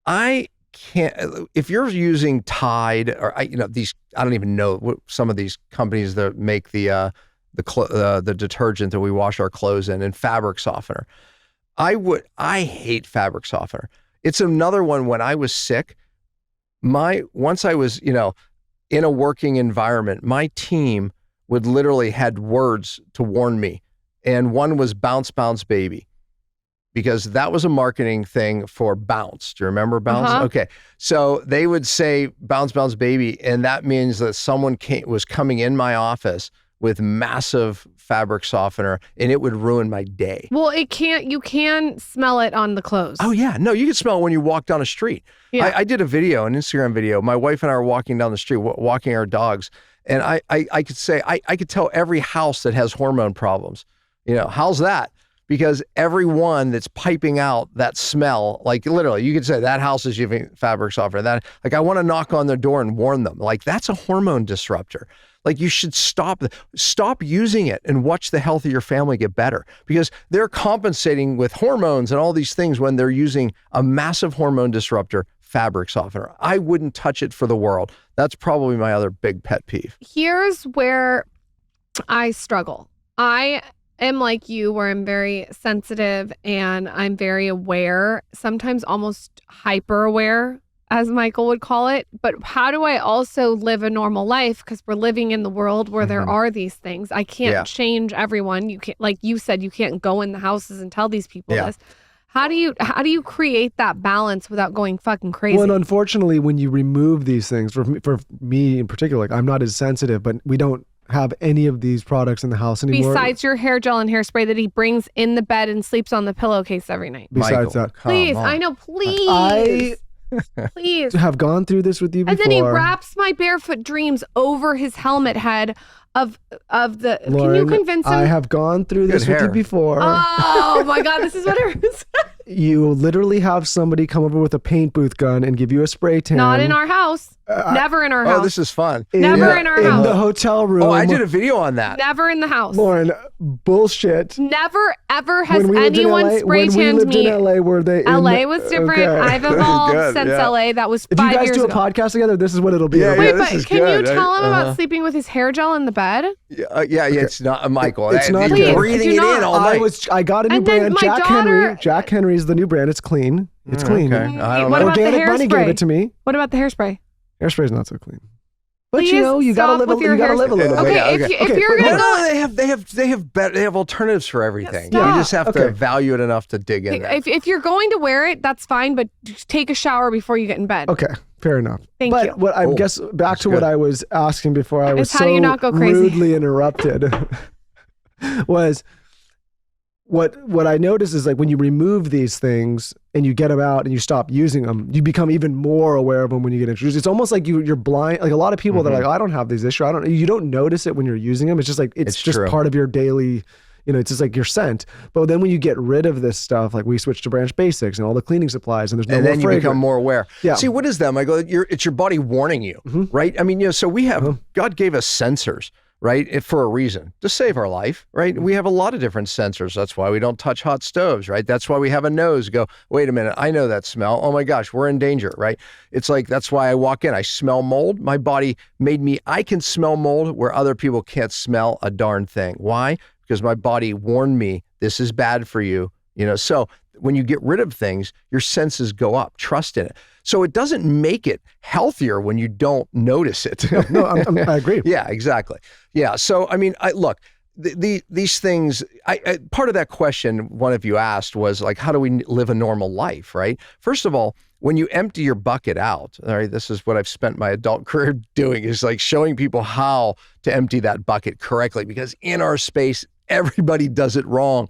A: I can't, if you're using Tide or these, I don't even know what some of these companies that make the detergent that we wash our clothes in and fabric softener. I hate fabric softener. It's another one. When I was sick, once I was, in a working environment, my team would literally had words to warn me. And one was Bounce Bounce Baby, because that was a marketing thing for Bounce. Do you remember Bounce?
B: Uh-huh.
A: Okay. So they would say Bounce Bounce Baby, and that means that someone was coming in my office with massive fabric softener, and it would ruin my day.
B: Well, you can smell it on the clothes.
A: Oh yeah. No, you can smell it when you walk down a street.
B: Yeah.
A: I did an Instagram video. My wife and I were walking down the street, walking our dogs. And I could say, I could tell every house that has hormone problems, how's that? Because everyone that's piping out that smell, like literally, you could say that house is using fabric softener. That, like, I want to knock on their door and warn them. Like, that's a hormone disruptor. Like, you should stop using it and watch the health of your family get better, because they're compensating with hormones and all these things when they're using a massive hormone disruptor, fabric softener. I wouldn't touch it for the world. That's probably my other big pet peeve.
B: Here's where I struggle. I am like you, where I'm very sensitive and I'm very aware, sometimes almost hyper aware, as Michael would call it. But how do I also live a normal life? Because we're living in the world where there are these things. I can't change everyone. You can't, like you said, you can't go in the houses and tell these people this. How do you create that balance without going fucking crazy?
C: Well, and unfortunately, when you remove these things, for me in particular, like, I'm not as sensitive, but we don't have any of these products in the house anymore.
B: Besides your hair gel and hairspray that he brings in the bed and sleeps on the pillowcase every night.
C: Besides
A: Michael,
C: that,
B: please, I know, please. Please.
C: have gone through this with you before.
B: And then he wraps my barefoot dreams over his helmet head of the.
C: Lauren,
B: can you convince him?
C: I have gone through this with you before.
B: Oh my God, this is what it was.
C: You literally have somebody come over with a paint booth gun and give you a spray tan.
B: Not in our house. Never in our house.
A: Oh, this is fun.
B: Never in our house.
C: In the hotel room.
A: Oh, I did a video on that.
B: Never in the house.
C: Lauren, bullshit.
B: Never ever has
C: When we lived in
B: anyone
C: LA,
B: spray
C: when we
B: tanned
C: lived
B: me.
C: in LA, were they?
B: LA was different.
C: Okay.
B: I've evolved
A: Good,
B: since
A: yeah.
B: LA. That was
C: If
B: 5
C: you guys
B: years
C: do a
B: ago.
C: podcast together, this is what it'll be.
A: Yeah,
B: Wait,
A: this
B: but
A: is
B: can
A: good.
B: you tell him
A: Uh-huh.
B: about sleeping with his hair gel in the bed?
A: Yeah, it's not Michael.
C: It's not
A: You're
C: good.
A: breathing
B: Do
A: it
B: not.
A: in all night.
C: I got a new
B: And then
C: brand,
B: my
C: Jack
B: daughter-
C: Henry. Jack Henry is the new brand. It's clean. It's clean.
A: Okay. I don't
B: What
A: know.
B: about the
C: Organic Bunny
B: hairspray?
C: gave it to me.
B: What about the hairspray?
C: Hairspray's not so clean. But
B: Please
C: you know, you gotta
B: stop
C: live.
B: with your
C: You gotta live a little
B: Okay,
C: bit.
A: Yeah,
B: if,
A: okay.
B: you, if
C: Okay,
B: you're
C: wait,
B: gonna
A: No,
B: go,
A: they have alternatives for everything.
B: Yeah,
A: You just have to
C: okay.
A: value it enough to dig in there.
B: if you're going to wear it, that's fine. But just take a shower before you get in bed.
C: Okay, fair enough.
B: Thank
C: but
B: you.
C: what I guess back
A: That's
C: to what
A: good.
C: I was asking before I was
B: It's how
C: so
B: do you not go crazy?
C: rudely interrupted was what I noticed is, like, when you remove these things and you get them out and you stop using them, you become even more aware of them when you get introduced. It's almost like you're blind. Like, a lot of people that are like, oh, I don't have these issues. You don't notice it when you're using them. It's just like, it's just
A: true.
C: part of your daily, it's just like your scent. But then when you get rid of this stuff, like we switch to Branch Basics and all the cleaning supplies, and there's no
A: And
C: more
A: then you
C: fragrance.
A: become more aware.
C: Yeah.
A: See, what is that, Michael? It's your body warning you, right? I mean, so we have, God gave us sensors, right? For a reason, to save our life, right? We have a lot of different sensors. That's why we don't touch hot stoves, right? That's why we have a nose. Go, wait a minute, I know that smell. Oh my gosh, we're in danger, right? It's like, that's why I walk in, I smell mold. My body made me, I can smell mold where other people can't smell a darn thing. Why? Because my body warned me, this is bad for you. So when you get rid of things, your senses go up, trust in it. So it doesn't make it healthier when you don't notice it.
C: No, I agree.
A: Yeah, exactly. Yeah. So, I mean, look, these things, part of that question one of you asked was like, how do we live a normal life, right? First of all, when you empty your bucket out, all right, this is what I've spent my adult career doing, is like showing people how to empty that bucket correctly, because in our space, everybody does it wrong,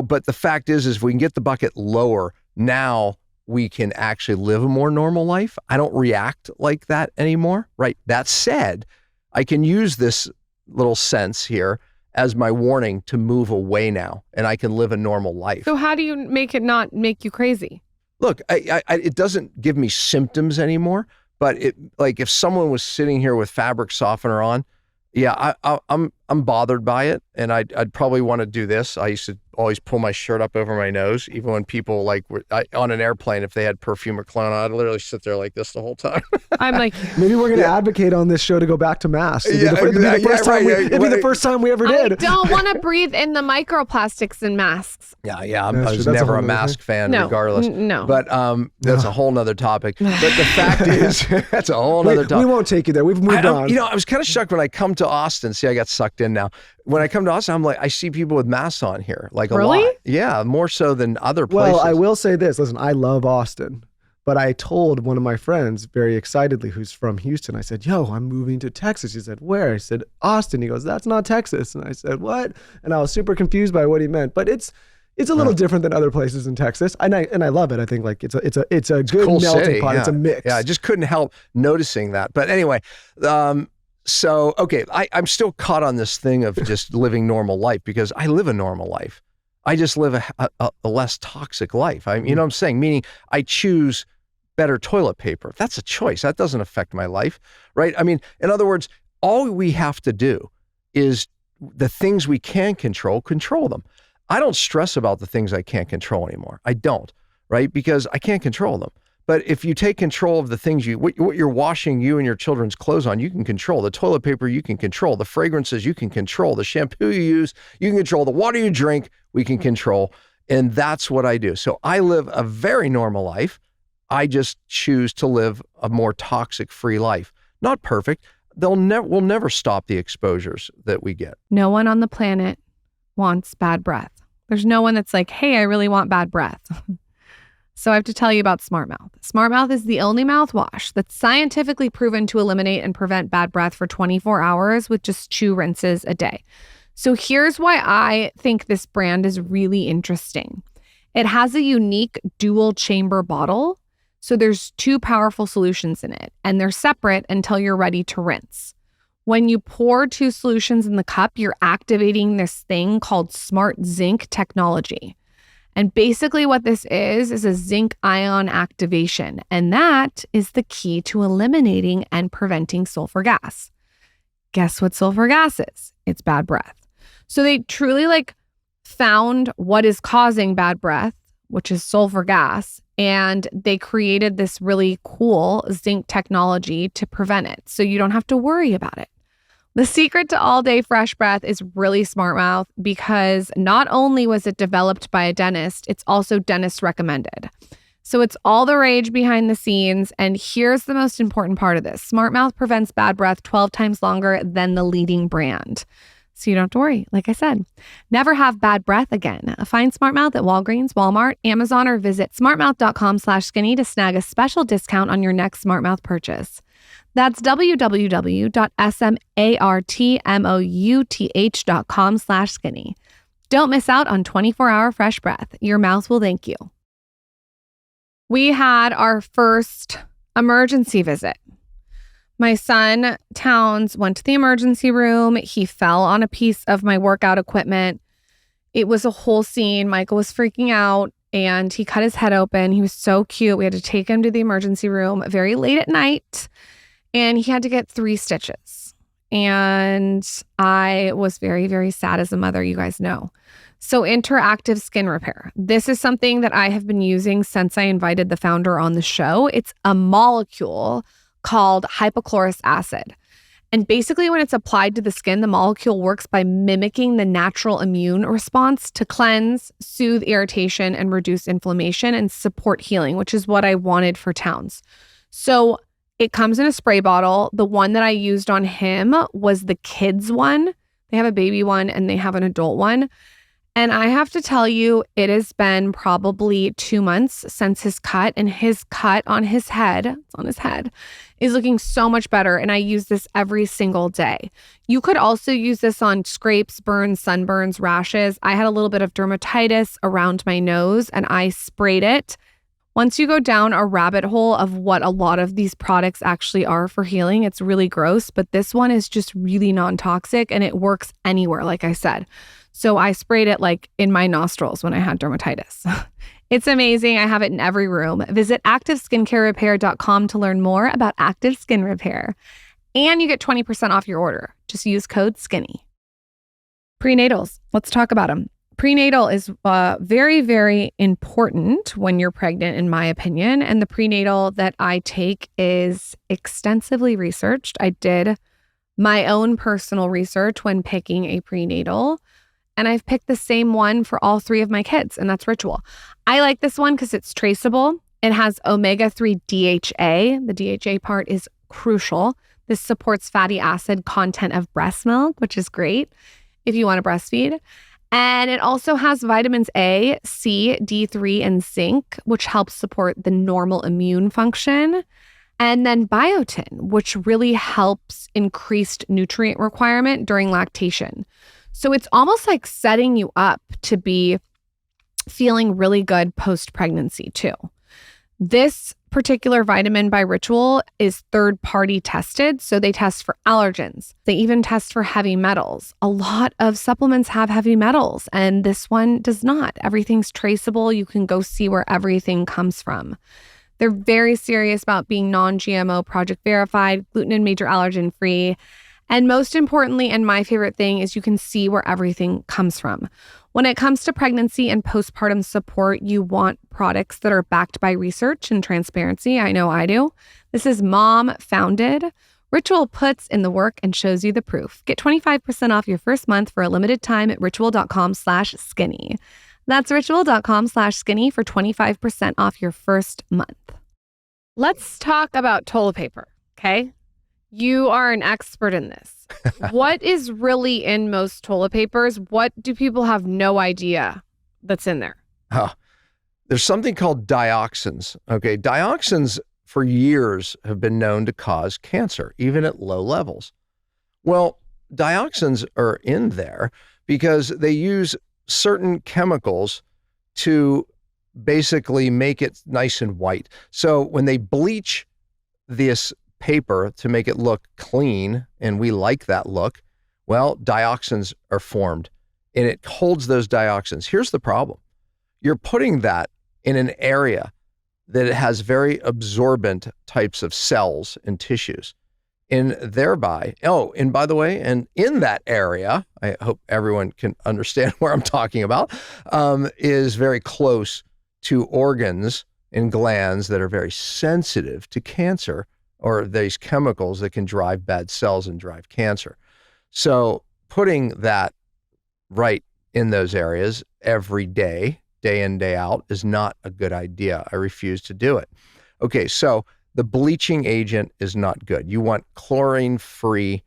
A: but the fact is if we can get the bucket lower, now we can actually live a more normal life. I don't react like that anymore, right? That said, I can use this little sense here as my warning to move away now, and I can live a normal life.
B: So how do you make it not make you crazy?
A: Look, it doesn't give me symptoms anymore, but if someone was sitting here with fabric softener on, yeah, I'm bothered by it, and I'd probably want to do this. I used to always pull my shirt up over my nose, even when people like were on an airplane, if they had perfume or cologne, I'd literally sit there like this the whole time.
B: I'm like,
C: maybe we're going to advocate on this show to go back to masks. It'd be the first time we ever did.
B: I don't want to breathe in the microplastics in masks.
A: Yeah. I was never a mask fan, regardless.
B: No.
A: But that's a whole nother topic. But the fact is, that's a whole nother topic.
C: We won't take you there. We've moved on.
A: I was kind of shocked when I come to Austin. See, I got sucked in now. When I come to Austin, I'm like, I see people with masks on here, like a lot. Yeah, more so than other places.
C: Well, I will say this. Listen, I love Austin, but I told one of my friends very excitedly, who's from Houston, I said, yo, I'm moving to Texas. He said, where? I said, Austin. He goes, that's not Texas. And I said, what? And I was super confused by what he meant, but it's a little different than other places in Texas. And I love it. I think like it's a good
A: cool
C: melting
A: city,
C: pot.
A: Yeah.
C: It's a mix.
A: Yeah, I just couldn't help noticing that. But anyway, so, okay, I'm still caught on this thing of just living normal life because I live a normal life. I just live a less toxic life. You know what I'm saying? Meaning I choose better toilet paper. That's a choice. That doesn't affect my life, right? I mean, in other words, all we have to do is the things we can control them. I don't stress about the things I can't control anymore. I don't, right? Because I can't control them. But if you take control of the things what you're washing you and your children's clothes on, you can control. The toilet paper you can control. The fragrances you can control. The shampoo you use, you can control. The water you drink, we can control. And that's what I do. So I live a very normal life. I just choose to live a more toxic-free life. Not perfect. We'll never stop the exposures that we get.
B: No one on the planet wants bad breath. There's no one that's like, hey, I really want bad breath. So I have to tell you about Smart Mouth. Smart Mouth is the only mouthwash that's scientifically proven to eliminate and prevent bad breath for 24 hours with just 2 rinses a day. So here's why I think this brand is really interesting. It has a unique dual chamber bottle. So there's 2 powerful solutions in it, and they're separate until you're ready to rinse. When you pour 2 solutions in the cup, you're activating this thing called Smart Zinc technology. And basically what this is a zinc ion activation. And that is the key to eliminating and preventing sulfur gas. Guess what sulfur gas is? It's bad breath. So they truly found what is causing bad breath, which is sulfur gas. And they created this really cool zinc technology to prevent it. So you don't have to worry about it. The secret to all-day fresh breath is really Smart Mouth because not only was it developed by a dentist, it's also dentist recommended. So it's all the rage behind the scenes. And here's the most important part of this. Smart Mouth prevents bad breath 12 times longer than the leading brand. So you don't have to worry. Like I said, never have bad breath again. Find Smart Mouth at Walgreens, Walmart, Amazon, or visit smartmouth.com/skinny to snag a special discount on your next Smart Mouth purchase. That's www.smartmouth.com/skinny. Don't miss out on 24-hour fresh breath. Your mouth will thank you. We had our first emergency visit. My son, Towns, went to the emergency room. He fell on a piece of my workout equipment. It was a whole scene. Michael was freaking out and he cut his head open. He was so cute. We had to take him to the emergency room very late at night. And he had to get 3 stitches. And I was very, very sad as a mother, you guys know. So interactive skin repair. This is something that I have been using since I invited the founder on the show. It's a molecule called hypochlorous acid. And basically when it's applied to the skin, the molecule works by mimicking the natural immune response to cleanse, soothe irritation, and reduce inflammation and support healing, which is what I wanted for Towns. So it comes in a spray bottle. The one that I used on him was the kids one. They have a baby one and they have an adult one. And I have to tell you, it has been probably 2 months since his cut, and his cut on his head, it's on his head, is looking so much better. And I use this every single day. You could also use this on scrapes, burns, sunburns, rashes. I had a little bit of dermatitis around my nose and I sprayed it. Once you go down a rabbit hole of what a lot of these products actually are for healing, it's really gross, but this one is just really non-toxic and it works anywhere, like I said. So I sprayed it in my nostrils when I had dermatitis. It's amazing. I have it in every room. Visit ActiveSkinCareRepair.com to learn more about active skin repair. And you get 20% off your order. Just use code SKINNY. Prenatals. Let's talk about them. Prenatal is very, very important when you're pregnant, in my opinion. And the prenatal that I take is extensively researched. I did my own personal research when picking a prenatal, and I've picked the same one for all 3 of my kids, and that's Ritual. I like this one because it's traceable. It has omega-3 DHA. The DHA part is crucial. This supports fatty acid content of breast milk, which is great if you want to breastfeed. And it also has vitamins A, C, D3, and zinc, which helps support the normal immune function. And then biotin, which really helps increased nutrient requirement during lactation. So it's almost like setting you up to be feeling really good post-pregnancy too. This particular vitamin by Ritual is third-party tested, so they test for allergens. They even test for heavy metals. A lot of supplements have heavy metals, and this one does not. Everything's traceable. You can go see where everything comes from. They're very serious about being non-GMO, project verified, gluten and major allergen free. And most importantly, and my favorite thing, is you can see where everything comes from. When it comes to pregnancy and postpartum support, you want products that are backed by research and transparency. I know I do. This is mom founded. Ritual puts in the work and shows you the proof. Get 25% off your first month for a limited time at ritual.com/skinny. That's ritual.com/skinny for 25% off your first month. Let's talk about toilet paper, okay? You are an expert in this. What is really in most toilet papers? What do people have no idea that's in there?
A: There's something called dioxins. Okay, dioxins for years have been known to cause cancer, even at low levels. Well, dioxins are in there because they use certain chemicals to basically make it nice and white. So when they bleach this paper to make it look clean, and we like that look, well, dioxins are formed, and it holds those dioxins. Here's the problem. You're putting that in an area that it has very absorbent types of cells and tissues, and thereby, and by the way, and in that area, I hope everyone can understand where I'm talking about, is very close to organs and glands that are very sensitive to cancer, or these chemicals that can drive bad cells and drive cancer. So putting that right in those areas every day, day in, day out, is not a good idea. I refuse to do it. Okay, so the bleaching agent is not good. You want chlorine-free,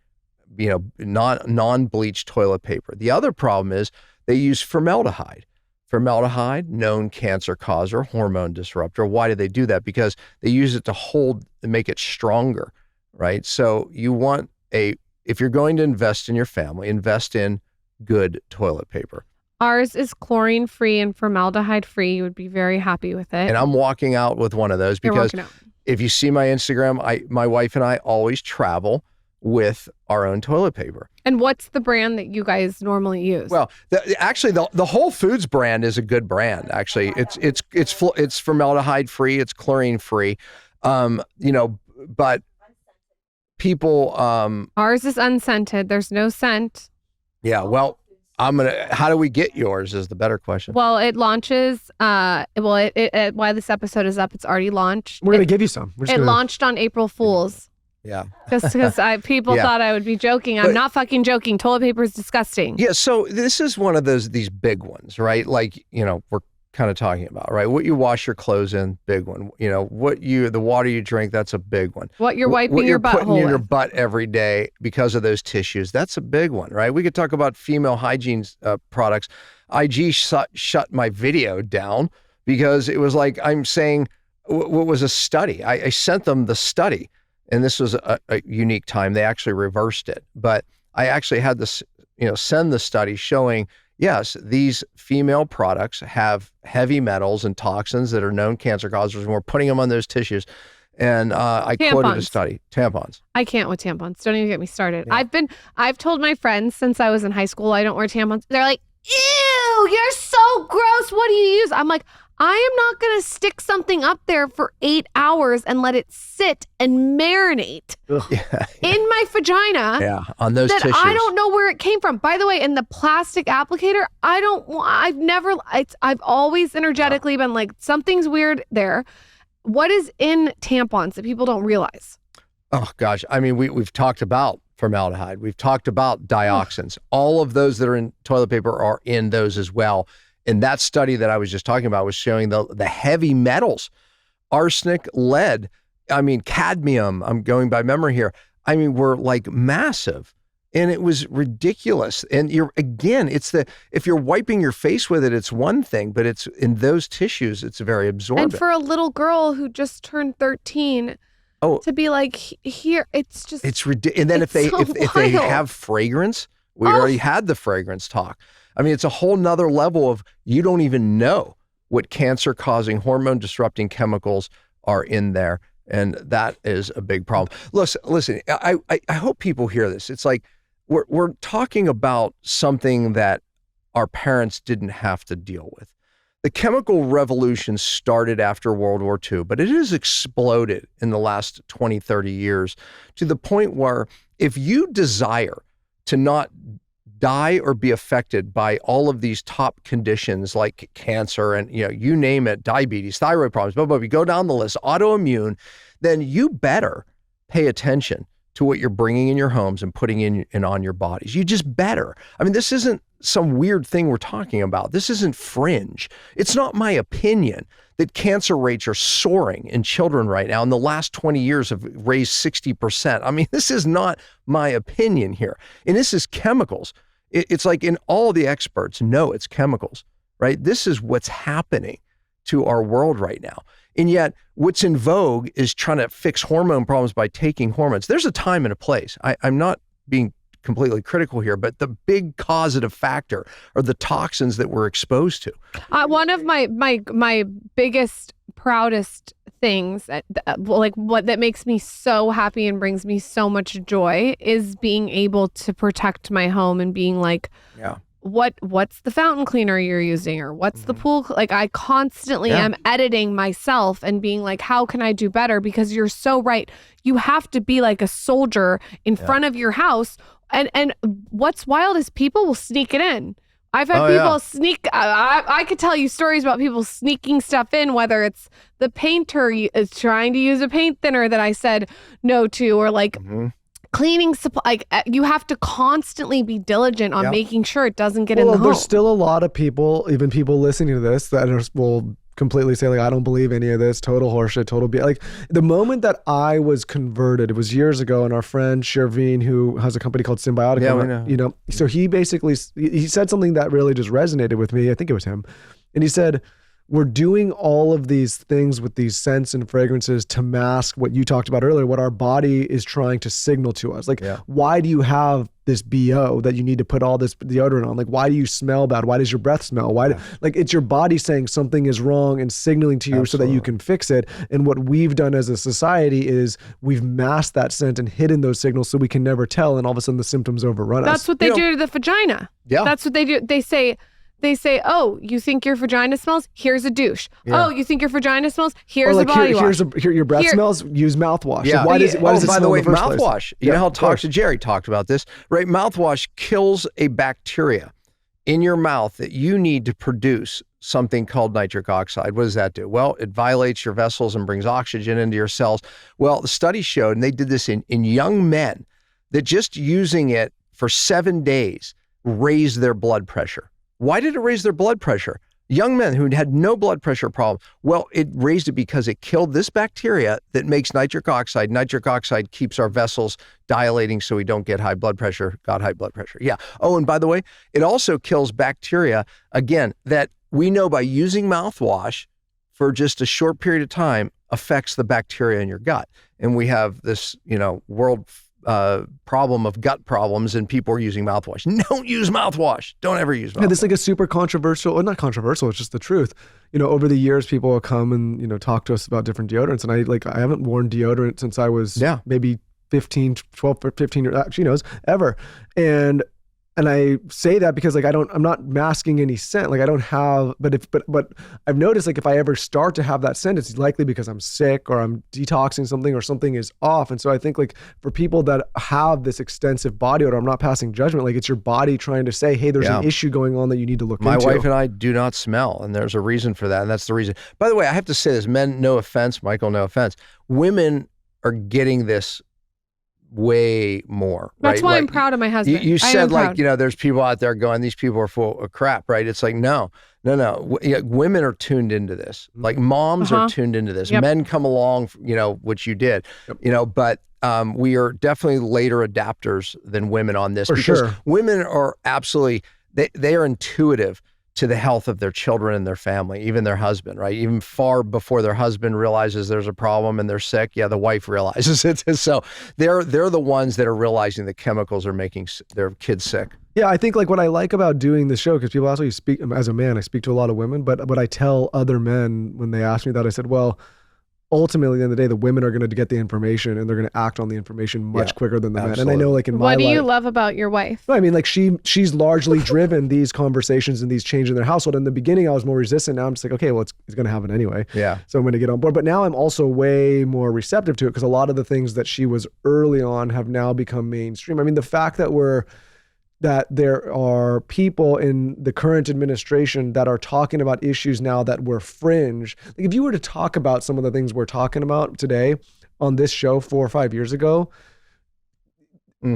A: non-bleached toilet paper. The other problem is they use formaldehyde. Formaldehyde, known cancer causer, hormone disruptor. Why do they do that? Because they use it to hold and make it stronger, right? So you want if you're going to invest in your family, invest in good toilet paper.
B: Ours is chlorine-free and formaldehyde-free. You would be very happy with it.
A: And I'm walking out with one of those because if you see my Instagram, my wife and I always travel with our own toilet paper.
B: And what's the brand that you guys normally use?
A: Well, the Whole Foods brand is a good brand. Actually, it's formaldehyde free, it's chlorine free, but people.
B: Ours is unscented. There's no scent.
A: Yeah. Well, how do we get yours is the better question.
B: Well, it launches, while this episode is up, it's already launched.
C: We're going to give you some.
B: It launched on April Fool's.
A: Yeah.
B: Just because people thought I would be joking. I'm not fucking joking. Toilet paper is disgusting.
A: Yeah. So this is one of these big ones, right? Like, we're kind of talking about, right? What you wash your clothes in, big one. The water you drink, that's a big one.
B: What you're wiping your butthole with.
A: Putting in your butt every day because of those tissues, that's a big one, right? We could talk about female hygiene products. IG shut my video down because it was like I'm saying, what was a study? I sent them the study. And this was a unique time. They actually reversed it. But I actually had this, send the study showing, yes, these female products have heavy metals and toxins that are known cancer causers, and we're putting them on those tissues. And I quoted a study. Tampons.
B: I can't with tampons. Don't even get me started. Yeah. I've told my friends since I was in high school I don't wear tampons. They're like, ew, you're so gross. What do you use? I'm like, I am not going to stick something up there for 8 hours and let it sit and marinate in my vagina.
A: On those tissues.
B: I don't know where it came from. By the way, in the plastic applicator, I've always energetically been like, something's weird there. What is in tampons that people don't realize?
A: Oh gosh. I mean, we've talked about formaldehyde. We've talked about dioxins. All of those that are in toilet paper are in those as well. And that study that I was just talking about was showing the heavy metals, arsenic, lead, I mean, cadmium, I'm going by memory here. I mean, were like massive, and it was ridiculous. And if you're wiping your face with it, it's one thing, but it's in those tissues, it's very absorbent.
B: And for a little girl who just turned 13, to be like, here, it's
A: ridiculous. And then if they have fragrance, we already had the fragrance talk. I mean, it's a whole nother level of, you don't even know what cancer-causing, hormone-disrupting chemicals are in there. And that is a big problem. Listen, I hope people hear this. It's like, we're talking about something that our parents didn't have to deal with. The chemical revolution started after World War II, but it has exploded in the last 20, 30 years to the point where if you desire to not die or be affected by all of these top conditions like cancer and, you name it, diabetes, thyroid problems, blah, blah, blah, go down the list, autoimmune, then you better pay attention to what you're bringing in your homes and putting in and on your bodies. You just better. I mean, this isn't some weird thing we're talking about. This isn't fringe. It's not my opinion that cancer rates are soaring in children right now. In the last 20 years have raised 60%. I mean, this is not my opinion here. And this is chemicals. It's like, in all the experts know it's chemicals, right? This is what's happening to our world right now. And yet what's in vogue is trying to fix hormone problems by taking hormones. There's a time and a place. I'm not being completely critical here, but the big causative factor are the toxins that we're exposed to.
B: One of my biggest, proudest things that makes me so happy and brings me so much joy is being able to protect my home and being like, what's the fountain cleaner you're using, or what's the pool? Like, I constantly am editing myself and being like, how can I do better? Because you're so right. You have to be like a soldier in front of your house. And what's wild is people will sneak it in. I've had people sneak. I could tell you stories about people sneaking stuff in, whether it's the painter is trying to use a paint thinner that I said no to, or like cleaning supply. Like, you have to constantly be diligent on making sure it doesn't get in the home.
C: There's still a lot of people, even people listening to this, that will completely say, like, I don't believe any of this, total horseshit, total like, the moment that I was converted, it was years ago, and our friend Sherveen, who has a company called Symbiotic, so he basically, he said something that really just resonated with me. I think it was him. And he said, we're doing all of these things with these scents and fragrances to mask what you talked about earlier, what our body is trying to signal to us. Like, why do you have this BO that you need to put all this deodorant on? Like, why do you smell bad? Why does your breath smell? Like, it's your body saying something is wrong and signaling to you so that you can fix it. And what we've done as a society is we've masked that scent and hidden those signals so we can never tell. And all of a sudden the symptoms overrun us.
B: That's what they do to the vagina. Yeah. That's what they do. They say, oh, you think your vagina smells? Here's a douche. Yeah. Oh, you think your vagina smells? Here's a body wash.
C: Your breath smells? Use mouthwash.
A: Yeah.
C: So why does it
A: by
C: smell
A: the way,
C: in the first
A: mouthwash.
C: place?
A: You know how Jerry talked about this, right? Mouthwash kills a bacteria in your mouth that you need to produce something called nitric oxide. What does that do? Well, it violates your vessels and brings oxygen into your cells. Well, the study showed, and they did this in young men, that just using it for 7 days raised their blood pressure. Why did it raise their blood pressure? Young men who had no blood pressure problem. Well, it raised it because it killed this bacteria that makes nitric oxide. Nitric oxide keeps our vessels dilating so we don't get high blood pressure, got high blood pressure. Yeah. Oh, and by the way, it also kills bacteria, again, that we know by using mouthwash for just a short period of time affects the bacteria in your gut. And we have this, world problem of gut problems, and people are using mouthwash. Don't use mouthwash. Don't ever use mouthwash. Yeah,
C: this is like a super controversial, or not controversial, it's just the truth. Over the years, people will come and, talk to us about different deodorants. And I haven't worn deodorant since I was maybe 12 or 15 years, she knows, ever. And And I say that because like I'm not masking any scent. Like I don't have, but I've noticed like if I ever start to have that scent, it's likely because I'm sick or I'm detoxing something or something is off. And so I think like for people that have this extensive body odor, I'm not passing judgment. Like it's your body trying to say, hey, there's an issue going on that you need to look into.
A: My wife and I do not smell, and there's a reason for that. And that's the reason. By the way, I have to say this, men, no offense, Michael, no offense. Women are getting this way more.
B: That's
A: right?
B: why I'm proud of my husband.
A: You said like, there's people out there going, these people are full of crap, right? It's like, no. Women are tuned into this. Like moms are tuned into this. Men come along, which you did, but we are definitely later adapters than women on this. Because women are absolutely, they are intuitive to the health of their children and their family, even their husband, right? Even far before their husband realizes there's a problem and they're sick, the wife realizes it. So they're the ones that are realizing the chemicals are making their kids sick.
C: Yeah, I think like what I like about doing this show, because people also speak, as a man, I speak to a lot of women, but what I tell other men when they ask me that, I said, well, ultimately, at the end of the day, the women are going to get the information and they're going to act on the information much quicker than the men. And I know like in my life.
B: What do you love about your wife?
C: I mean, like she's largely driven these conversations and these changes in their household. In the beginning, I was more resistant. Now I'm just like, okay, well, it's going to happen anyway. Yeah. So I'm going to get on board. But now I'm also way more receptive to it because a lot of the things that she was early on have now become mainstream. I mean, the fact that there are people in the current administration that are talking about issues now that were fringe. Like if you were to talk about some of the things we're talking about today on this show 4 or 5 years ago,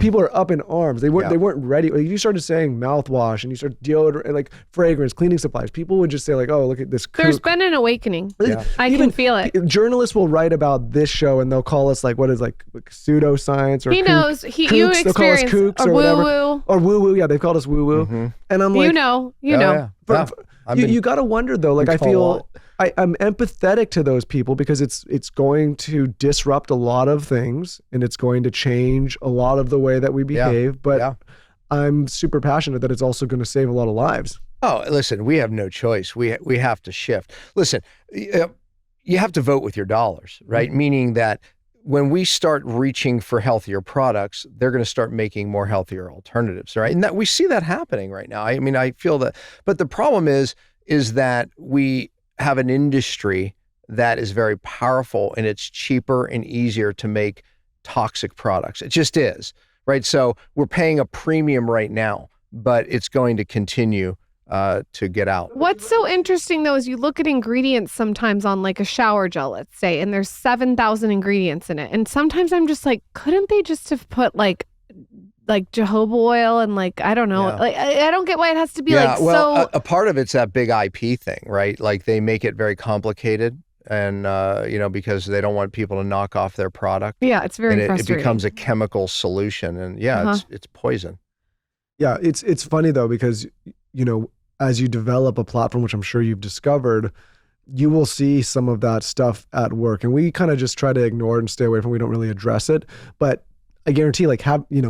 C: people are up in arms. They weren't ready. Like you started saying mouthwash and you started deodorant and like fragrance, cleaning supplies. People would just say like, oh, look at this.
B: There's been an awakening. I can feel it.
C: Journalists will write about this show and they'll call us like, what is like pseudoscience or
B: he knows. You
C: they'll call us kooks or whatever.
B: Woo-woo.
C: Or woo-woo. Yeah, they've called us woo-woo. And I'm like,
B: you know.
C: You got to wonder though, like I feel I'm empathetic to those people because it's going to disrupt a lot of things and it's going to change a lot of the way that we behave. But I'm super passionate that it's also going to save a lot of lives.
A: Oh, listen, we have no choice. We have to shift. Listen, you have to vote with your dollars, right? Meaning that when we start reaching for healthier products, they're going to start making more healthier alternatives, right? And that we see that happening right now. I mean, I feel that, but the problem is that we have an industry that is very powerful and it's cheaper and easier to make toxic products. It just is, right? So we're paying a premium right now, but it's going to continue to get out.
B: What's so interesting though is you look at ingredients sometimes on like a shower gel, let's say, and there's 7,000 ingredients in it. And sometimes I'm just like, couldn't they just have put like jojoba oil and like, I don't know, like I don't get why it has to be
A: a part of it's that big IP thing, right? Like they make it very complicated and, because they don't want people to knock off their product.
B: Yeah, it's very frustrating.
A: It becomes a chemical solution and it's poison.
C: Yeah, it's funny though, because, as you develop a platform, which I'm sure you've discovered, you will see some of that stuff at work. And we kind of just try to ignore it and stay away from it. We don't really address it. But I guarantee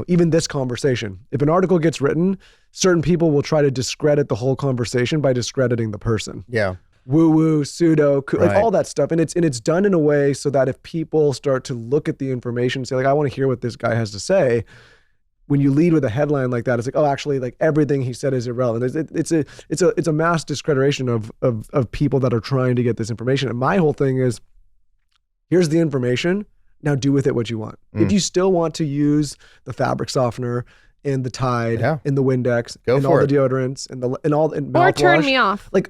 C: even this conversation, if an article gets written, certain people will try to discredit the whole conversation by discrediting the person. Yeah. Woo-woo, pseudo, like all that stuff. And it's done in a way so that if people start to look at the information and say like, I want to hear what this guy has to say, when you lead with a headline like that, it's like, oh, actually, like everything he said is irrelevant. It's a mass discreditation of people that are trying to get this information. And my whole thing is, here's the information. Now do with it what you want. If you still want to use the fabric softener and the Tide and the Windex and all the deodorants and mouthwash,
B: or turn me off.
C: Like,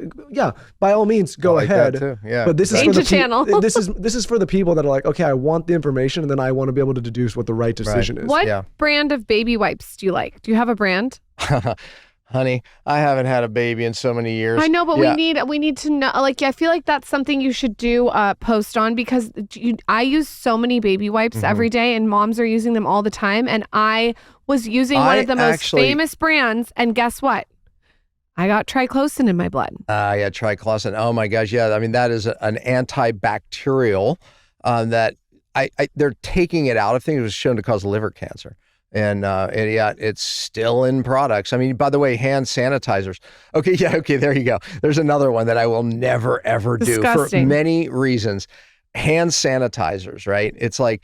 C: by all means, go ahead.
A: That too. Yeah.
C: But this is
B: Change
C: for
B: the channel.
C: this is for the people that are like, okay, I want the information, and then I want to be able to deduce what the right decision is.
B: What brand of baby wipes do you like? Do you have a brand?
A: Honey, I haven't had a baby in so many years.
B: I know, but we need to know. Like, I feel like that's something you should do post on, because I use so many baby wipes every day, and moms are using them all the time. And I was using one of the most famous brands, and guess what? I got triclosan in my blood.
A: Triclosan. Oh my gosh, yeah. I mean, that is an antibacterial that they're taking it out of things. It was shown to cause liver cancer. And it's still in products. I mean, by the way, hand sanitizers. Okay, there you go. There's another one that I will never, ever do for many reasons. Hand sanitizers, right? It's like,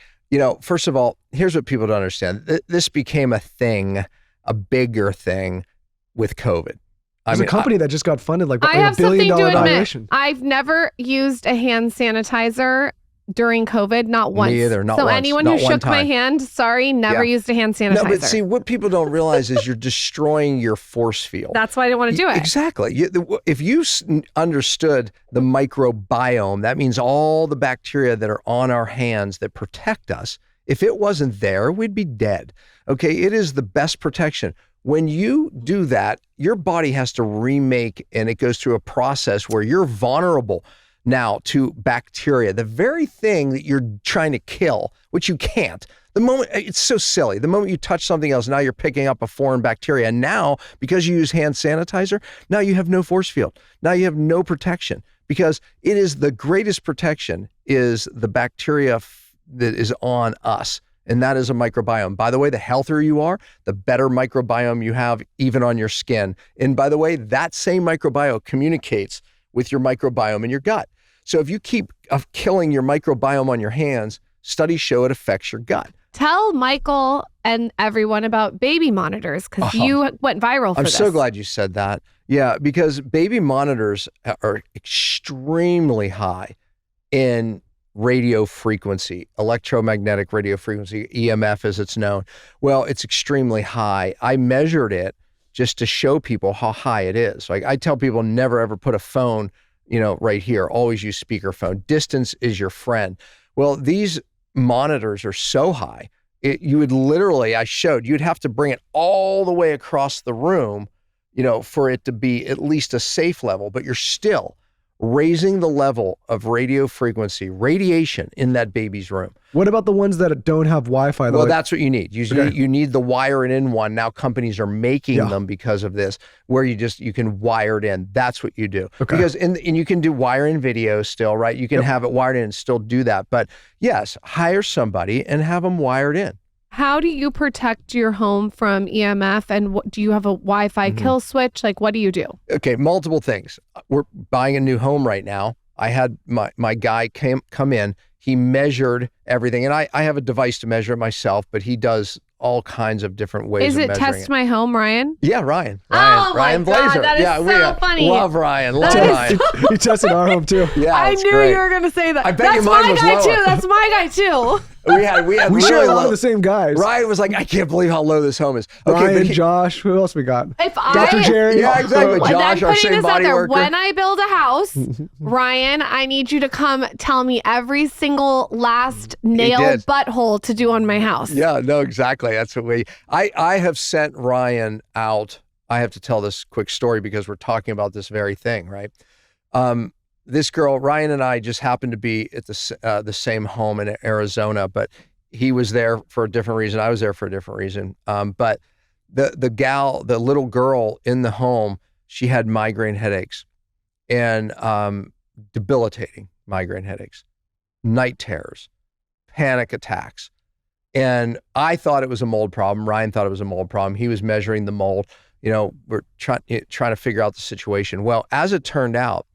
A: first of all, here's what people don't understand. This became a thing a bigger thing with COVID.
C: There's a company that just got funded like
B: I
C: a
B: have
C: $1 billion
B: something to admit.
C: valuation.
B: I've never used a hand sanitizer during COVID, not once.
A: Me either, not
B: so
A: once,
B: anyone
A: not
B: who
A: one
B: shook my
A: time.
B: hand, sorry, never used a hand sanitizer.
A: No, but see, what people don't realize is you're destroying your force field.
B: That's why I didn't want to do it.
A: Exactly. If you understood the microbiome, that means all the bacteria that are on our hands that protect us. If it wasn't there, we'd be dead. Okay, it is the best protection. When you do that, your body has to remake, and it goes through a process where you're vulnerable now to bacteria, the very thing that you're trying to kill, which you can't. The moment, it's so silly. The moment you touch something else, now you're picking up a foreign bacteria. And now, because you use hand sanitizer, now you have no force field. Now you have no protection, because it is the greatest protection is the bacteria that is on us. And that is a microbiome. By the way, the healthier you are, the better microbiome you have, even on your skin. And by the way, that same microbiome communicates with your microbiome in your gut. So if you keep killing your microbiome on your hands, studies show it affects your gut.
B: Tell Michael and everyone about baby monitors, because you went viral for this.
A: I'm so glad you said that. Yeah, because baby monitors are extremely high in radio frequency, electromagnetic radio frequency, EMF as it's known. Well, it's extremely high. I measured it just to show people how high it is. Like I tell people, never ever put a phone, right here. Always use speakerphone. Distance is your friend. Well, these monitors are so high, you would literally, I showed, you'd have to bring it all the way across the room, for it to be at least a safe level, but you're still raising the level of radio frequency, radiation in that baby's room.
C: What about the ones that don't have Wi-Fi?
A: Well, that's what you need. You need the wired in one. Now companies are making them because of this, where you can wire it in. That's what you do. Okay. Because and you can do wire in video still, right? You can have it wired in and still do that. But yes, hire somebody and have them wired in.
B: How do you protect your home from EMF? And do you have a Wi-Fi kill switch? Like, what do you do?
A: Okay, multiple things. We're buying a new home right now. I had my guy come in. He measured everything. And I have a device to measure it myself, but he does all kinds of different ways
B: of measuring it. Is it Test My Home, Ryan?
A: Yeah, Ryan.
B: Oh
A: Ryan
B: my God,
A: Blazer.
B: that is so funny.
A: Love Ryan. Love Ryan.
C: He tested our home too.
A: Yeah,
B: I knew
A: great.
B: you were going to say that.
A: I bet
B: That's
A: mine
B: my
A: was
B: guy
A: lower.
B: too. That's my guy too.
A: We had
C: we
A: really
C: share a lot
A: low.
C: of the same guys.
A: Ryan was like, I can't believe how low this home is. Okay,
C: Ryan,
A: but
C: Josh, who else we got?
B: If
C: Dr. Jerry.
A: Yeah, exactly.
B: Well,
A: Josh,
B: then
A: our
B: putting
A: same
B: this out
A: body
B: there,
A: worker.
B: when I build a house, Ryan, I need you to come tell me every single last nail butthole to do on my house.
A: Yeah, no, exactly. That's what I have sent Ryan out. I have to tell this quick story because we're talking about this very thing, right? This girl, Ryan and I just happened to be at the same home in Arizona, but he was there for a different reason. I was there for a different reason. But the little girl in the home, she had migraine headaches and debilitating migraine headaches, night terrors, panic attacks. And I thought it was a mold problem. Ryan thought it was a mold problem. He was measuring the mold. We're trying to figure out the situation. Well, as it turned out,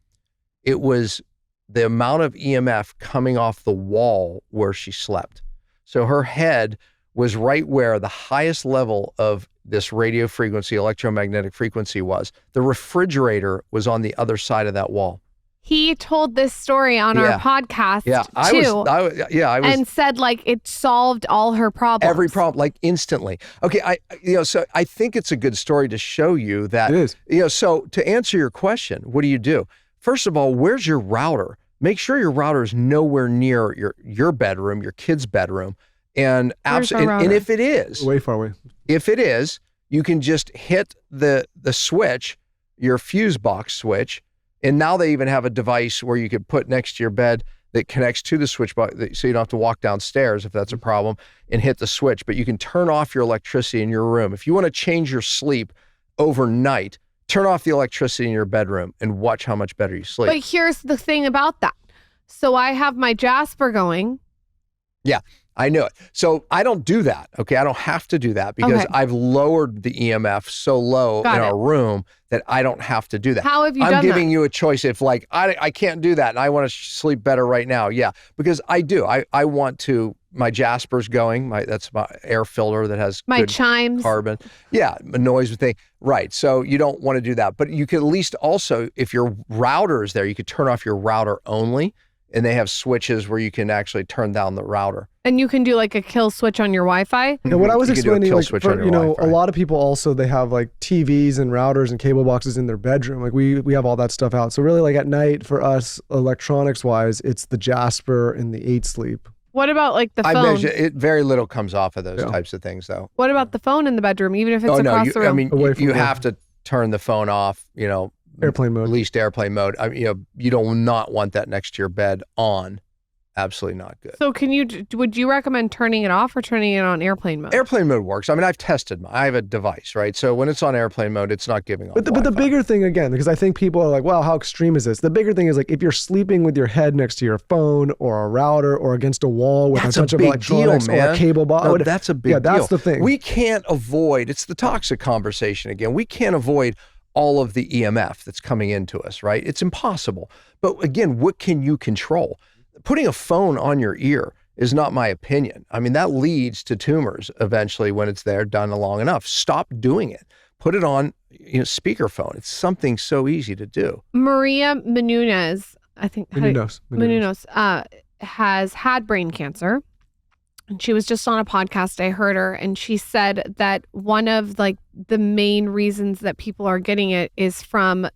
A: it was the amount of EMF coming off the wall where she slept. So her head was right where the highest level of this radio frequency, electromagnetic frequency was. The refrigerator was on the other side of that wall.
B: He told this story on our podcast too. And said like it solved all her problems.
A: Every problem, like instantly. Okay, so I think it's a good story to show you that.
C: It is.
A: So to answer your question, what do? First of all, where's your router? Make sure your router is nowhere near your bedroom, your kid's bedroom. And if it is
C: way far away,
A: if it is, you can just hit the switch, your fuse box switch. And now they even have a device where you could put next to your bed that connects to the switch box, so you don't have to walk downstairs if that's a problem, and hit the switch. But you can turn off your electricity in your room. If you want to change your sleep overnight, turn off the electricity in your bedroom and watch how much better you sleep.
B: But here's the thing about that. So I have my Jasper going.
A: Yeah, I knew it. So I don't do that. Okay, I don't have to do that because I've lowered the EMF so low in our room that I don't have to do that.
B: How have you done
A: I'm giving
B: that?
A: you a choice. If like I can't do that and I want to sleep better right now. Yeah, because I do. I want to my Jasper's going. That's my air filter that has
B: My
A: good
B: chimes.
A: carbon. Yeah, a noise thing. Right. So you don't want to do that. But you could at least also, if your router is there, you could turn off your router only. And they have switches where you can actually turn down the router.
B: And you can do like a kill switch on your Wi-Fi.
C: Now, what I was
A: You could do a
C: explaining,
A: kill
C: like,
A: switch
C: for,
A: on your Wi-Fi.
C: a lot of people also, they have like TVs and routers and cable boxes in their bedroom. Like we have all that stuff out. So really, like at night for us, electronics wise, it's the Jasper and the 8 Sleep.
B: What about like the phone?
A: I measure it. Very little comes off of those types of things, though.
B: What about the phone in the bedroom, even if it's across the room?
A: I mean,
C: Away from
A: you
C: the-
A: have to turn the phone off.
C: Airplane mode.
A: At least airplane mode. You do not want that next to your bed on. Absolutely not good.
B: So would you recommend turning it off or turning it on airplane mode?
A: Airplane mode works. I mean, I've tested. I have a device, right? So when it's on airplane mode, it's not giving off
C: But the
A: Wi-Fi.
C: bigger thing, again, because I think people are like, wow, how extreme is this? The bigger thing is like if you're sleeping with your head next to your phone or a router or against a wall with
A: That's
C: a bunch
A: a
C: of
A: big
C: electronics
A: deal,
C: or
A: man.
C: a cable box.
A: No, that's a big deal.
C: Yeah, that's the thing.
A: We can't avoid, it's the toxic conversation again. We can't avoid all of the EMF that's coming into us, right? It's impossible. But again, what can you control? Putting a phone on your ear is not my opinion. I mean, that leads to tumors eventually when it's there done long enough. Stop doing it. Put it on speakerphone. It's something so easy to do.
B: Maria Menounos, I think.
C: Menounos.
B: Has had brain cancer. And she was just on a podcast. I heard her, and she said that one of like the main reasons that people are getting it is from the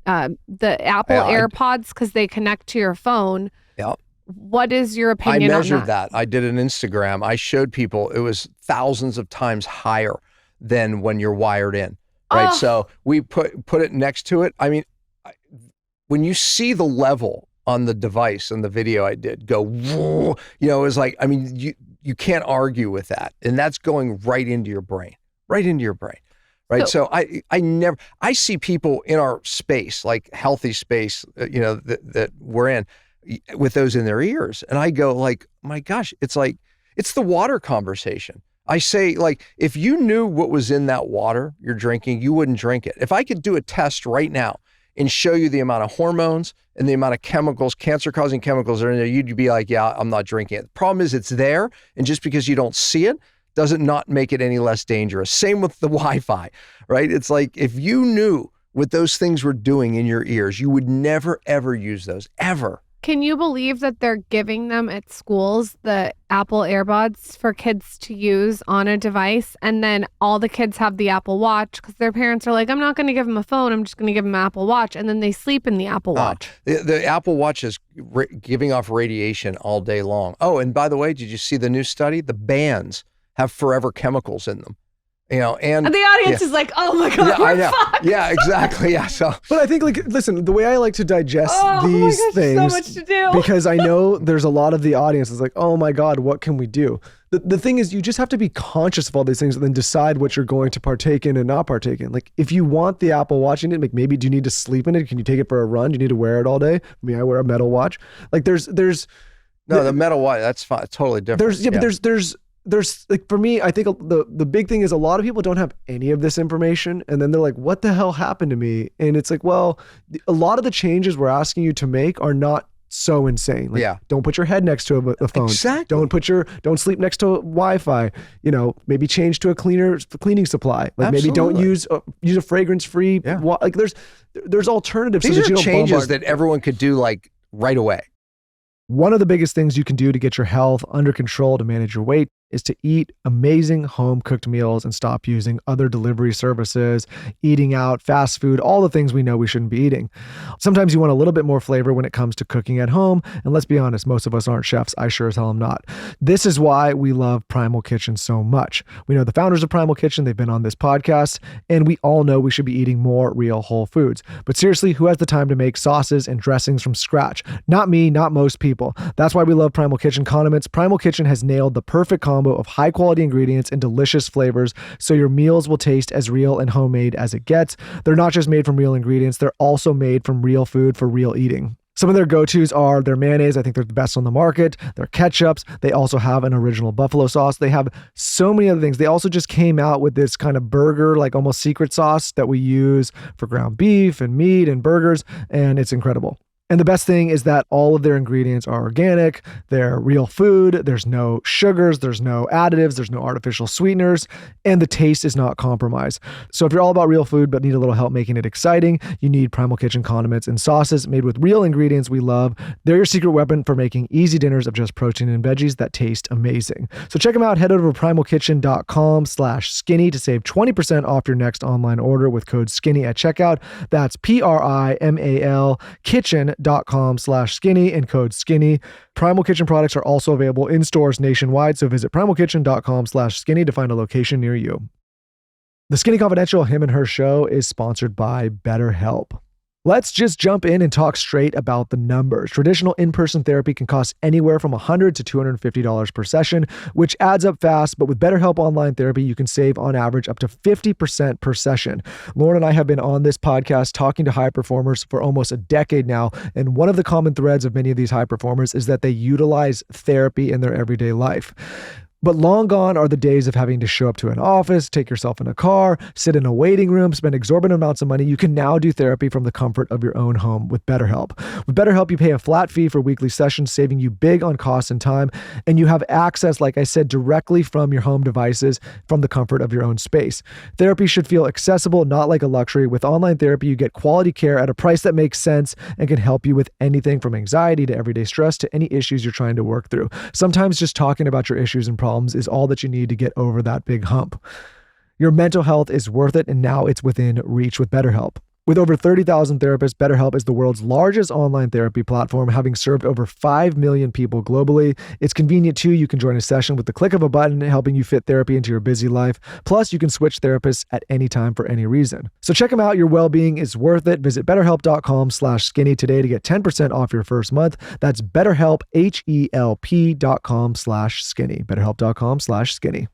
B: Apple AirPods, because they connect to your phone.
A: Yeah.
B: What is your opinion
A: I
B: on
A: measured
B: that?
A: I did an Instagram. I showed people it was thousands of times higher than when you're wired in, right?
B: Oh.
A: So we put it next to it. I mean, when you see the level on the device and the video I did go, whoa, it was like, I mean, you can't argue with that. And that's going right into your brain, right? So I see people in our space, like healthy space, that we're in, with those in their ears. And I go like, my gosh, it's the water conversation. I say, like, if you knew what was in that water you're drinking, you wouldn't drink it. If I could do a test right now and show you the amount of hormones and the amount of chemicals, cancer-causing chemicals that are in there, you'd be like, yeah, I'm not drinking it. The problem is it's there, and just because you don't see it doesn't not make it any less dangerous. Same with the Wi-Fi, right? It's like, if you knew what those things were doing in your ears, you would never, ever use those, ever.
B: Can you believe that they're giving them at schools the Apple AirPods for kids to use on a device, and then all the kids have the Apple Watch because their parents are like, I'm not going to give them a phone, I'm just going to give them an Apple Watch, and then they sleep in the Apple Watch.
A: The Apple Watch is giving off radiation all day long. Oh, and by the way, did you see the new study? The bands have forever chemicals in them. And
B: the audience is like, oh my God,
A: yeah, I know.
B: fucked.
A: Yeah, exactly. Yeah. So,
C: But I think, like, listen, the way I like to digest these things,
B: so much to do.
C: because I know there's a lot of the audience is like, oh my God, what can we do? The thing is, you just have to be conscious of all these things and then decide what you're going to partake in and not partake in. Like, if you want the Apple Watch in it, like, maybe do you need to sleep in it? Can you take it for a run? Do you need to wear it all day? I mean, I wear a metal watch. Like, the
A: metal watch, that's fine. Totally different.
C: But there's like, for me, I think the big thing is a lot of people don't have any of this information, and then they're like, what the hell happened to me? And it's like, well, a lot of the changes we're asking you to make are not so insane. Like, don't put your head next to a phone.
A: Exactly.
C: Don't sleep next to Wi-Fi. Maybe change to a cleaning supply. Like, maybe don't use a fragrance-free. Like, there's alternatives.
A: These
C: so that
A: are
C: you don't
A: changes
C: bombard.
A: that everyone could do like right away.
C: One of the biggest things you can do to get your health under control, to manage your weight, is to eat amazing home-cooked meals and stop using other delivery services, eating out, fast food, all the things we know we shouldn't be eating. Sometimes you want a little bit more flavor when it comes to cooking at home, and let's be honest, most of us aren't chefs. I sure as hell am not. This is why we love Primal Kitchen so much. We know the founders of Primal Kitchen, they've been on this podcast, and we all know we should be eating more real whole foods. But seriously, who has the time to make sauces and dressings from scratch? Not me, not most people. That's why we love Primal Kitchen condiments. Primal Kitchen has nailed the perfect combo of high quality ingredients and delicious flavors, so your meals will taste as real and homemade as it gets. They're not just made from real ingredients, they're also made from real food for real eating. Some of their go-tos are their mayonnaise. I think they're the best on the market. Their ketchups. They also have an original buffalo sauce. They have so many other things. They also just came out with this kind of burger, like almost secret sauce that we use for ground beef and meat and burgers, and it's incredible. And the best thing is that all of their ingredients are organic, they're real food, there's no sugars, there's no additives, there's no artificial sweeteners, and the taste is not compromised. So if you're all about real food but need a little help making it exciting, you need Primal Kitchen condiments and sauces made with real ingredients we love. They're your secret weapon for making easy dinners of just protein and veggies that taste amazing. So check them out. Head over to primalkitchen.com/skinny to save 20% off your next online order with code SKINNY at checkout. That's PRIMAL kitchen.com/skinny and code SKINNY. Primal Kitchen products are also available in stores nationwide, so visit primalkitchen.com/skinny to find a location near you. The Skinny Confidential Him and Her Show is sponsored by BetterHelp. Let's just jump in and talk straight about the numbers. Traditional in-person therapy can cost anywhere from $100 to $250 per session, which adds up fast, but with BetterHelp Online Therapy, you can save on average up to 50% per session. Lauren and I have been on this podcast talking to high performers for almost a decade now, and one of the common threads of many of these high performers is that they utilize therapy in their everyday life. But long gone are the days of having to show up to an office, take yourself in a car, sit in a waiting room, spend exorbitant amounts of money. You can now do therapy from the comfort of your own home with BetterHelp. With BetterHelp, you pay a flat fee for weekly sessions, saving you big on cost and time. And you have access, like I said, directly from your home devices from the comfort of your own space. Therapy should feel accessible, not like a luxury. With online therapy, you get quality care at a price that makes sense and can help you with anything from anxiety to everyday stress to any issues you're trying to work through. Sometimes just talking about your issues and problems is all that you need to get over that big hump. Your mental health is worth it, and now it's within reach with BetterHelp. With over 30,000 therapists, BetterHelp is the world's largest online therapy platform, having served over 5 million people globally. It's convenient too. You can join a session with the click of a button, helping you fit therapy into your busy life. Plus, you can switch therapists at any time for any reason. So check them out. Your well-being is worth it. Visit BetterHelp.com/skinny today to get 10% off your first month. That's BetterHelp, HELP.com/skinny. BetterHelp.com/skinny.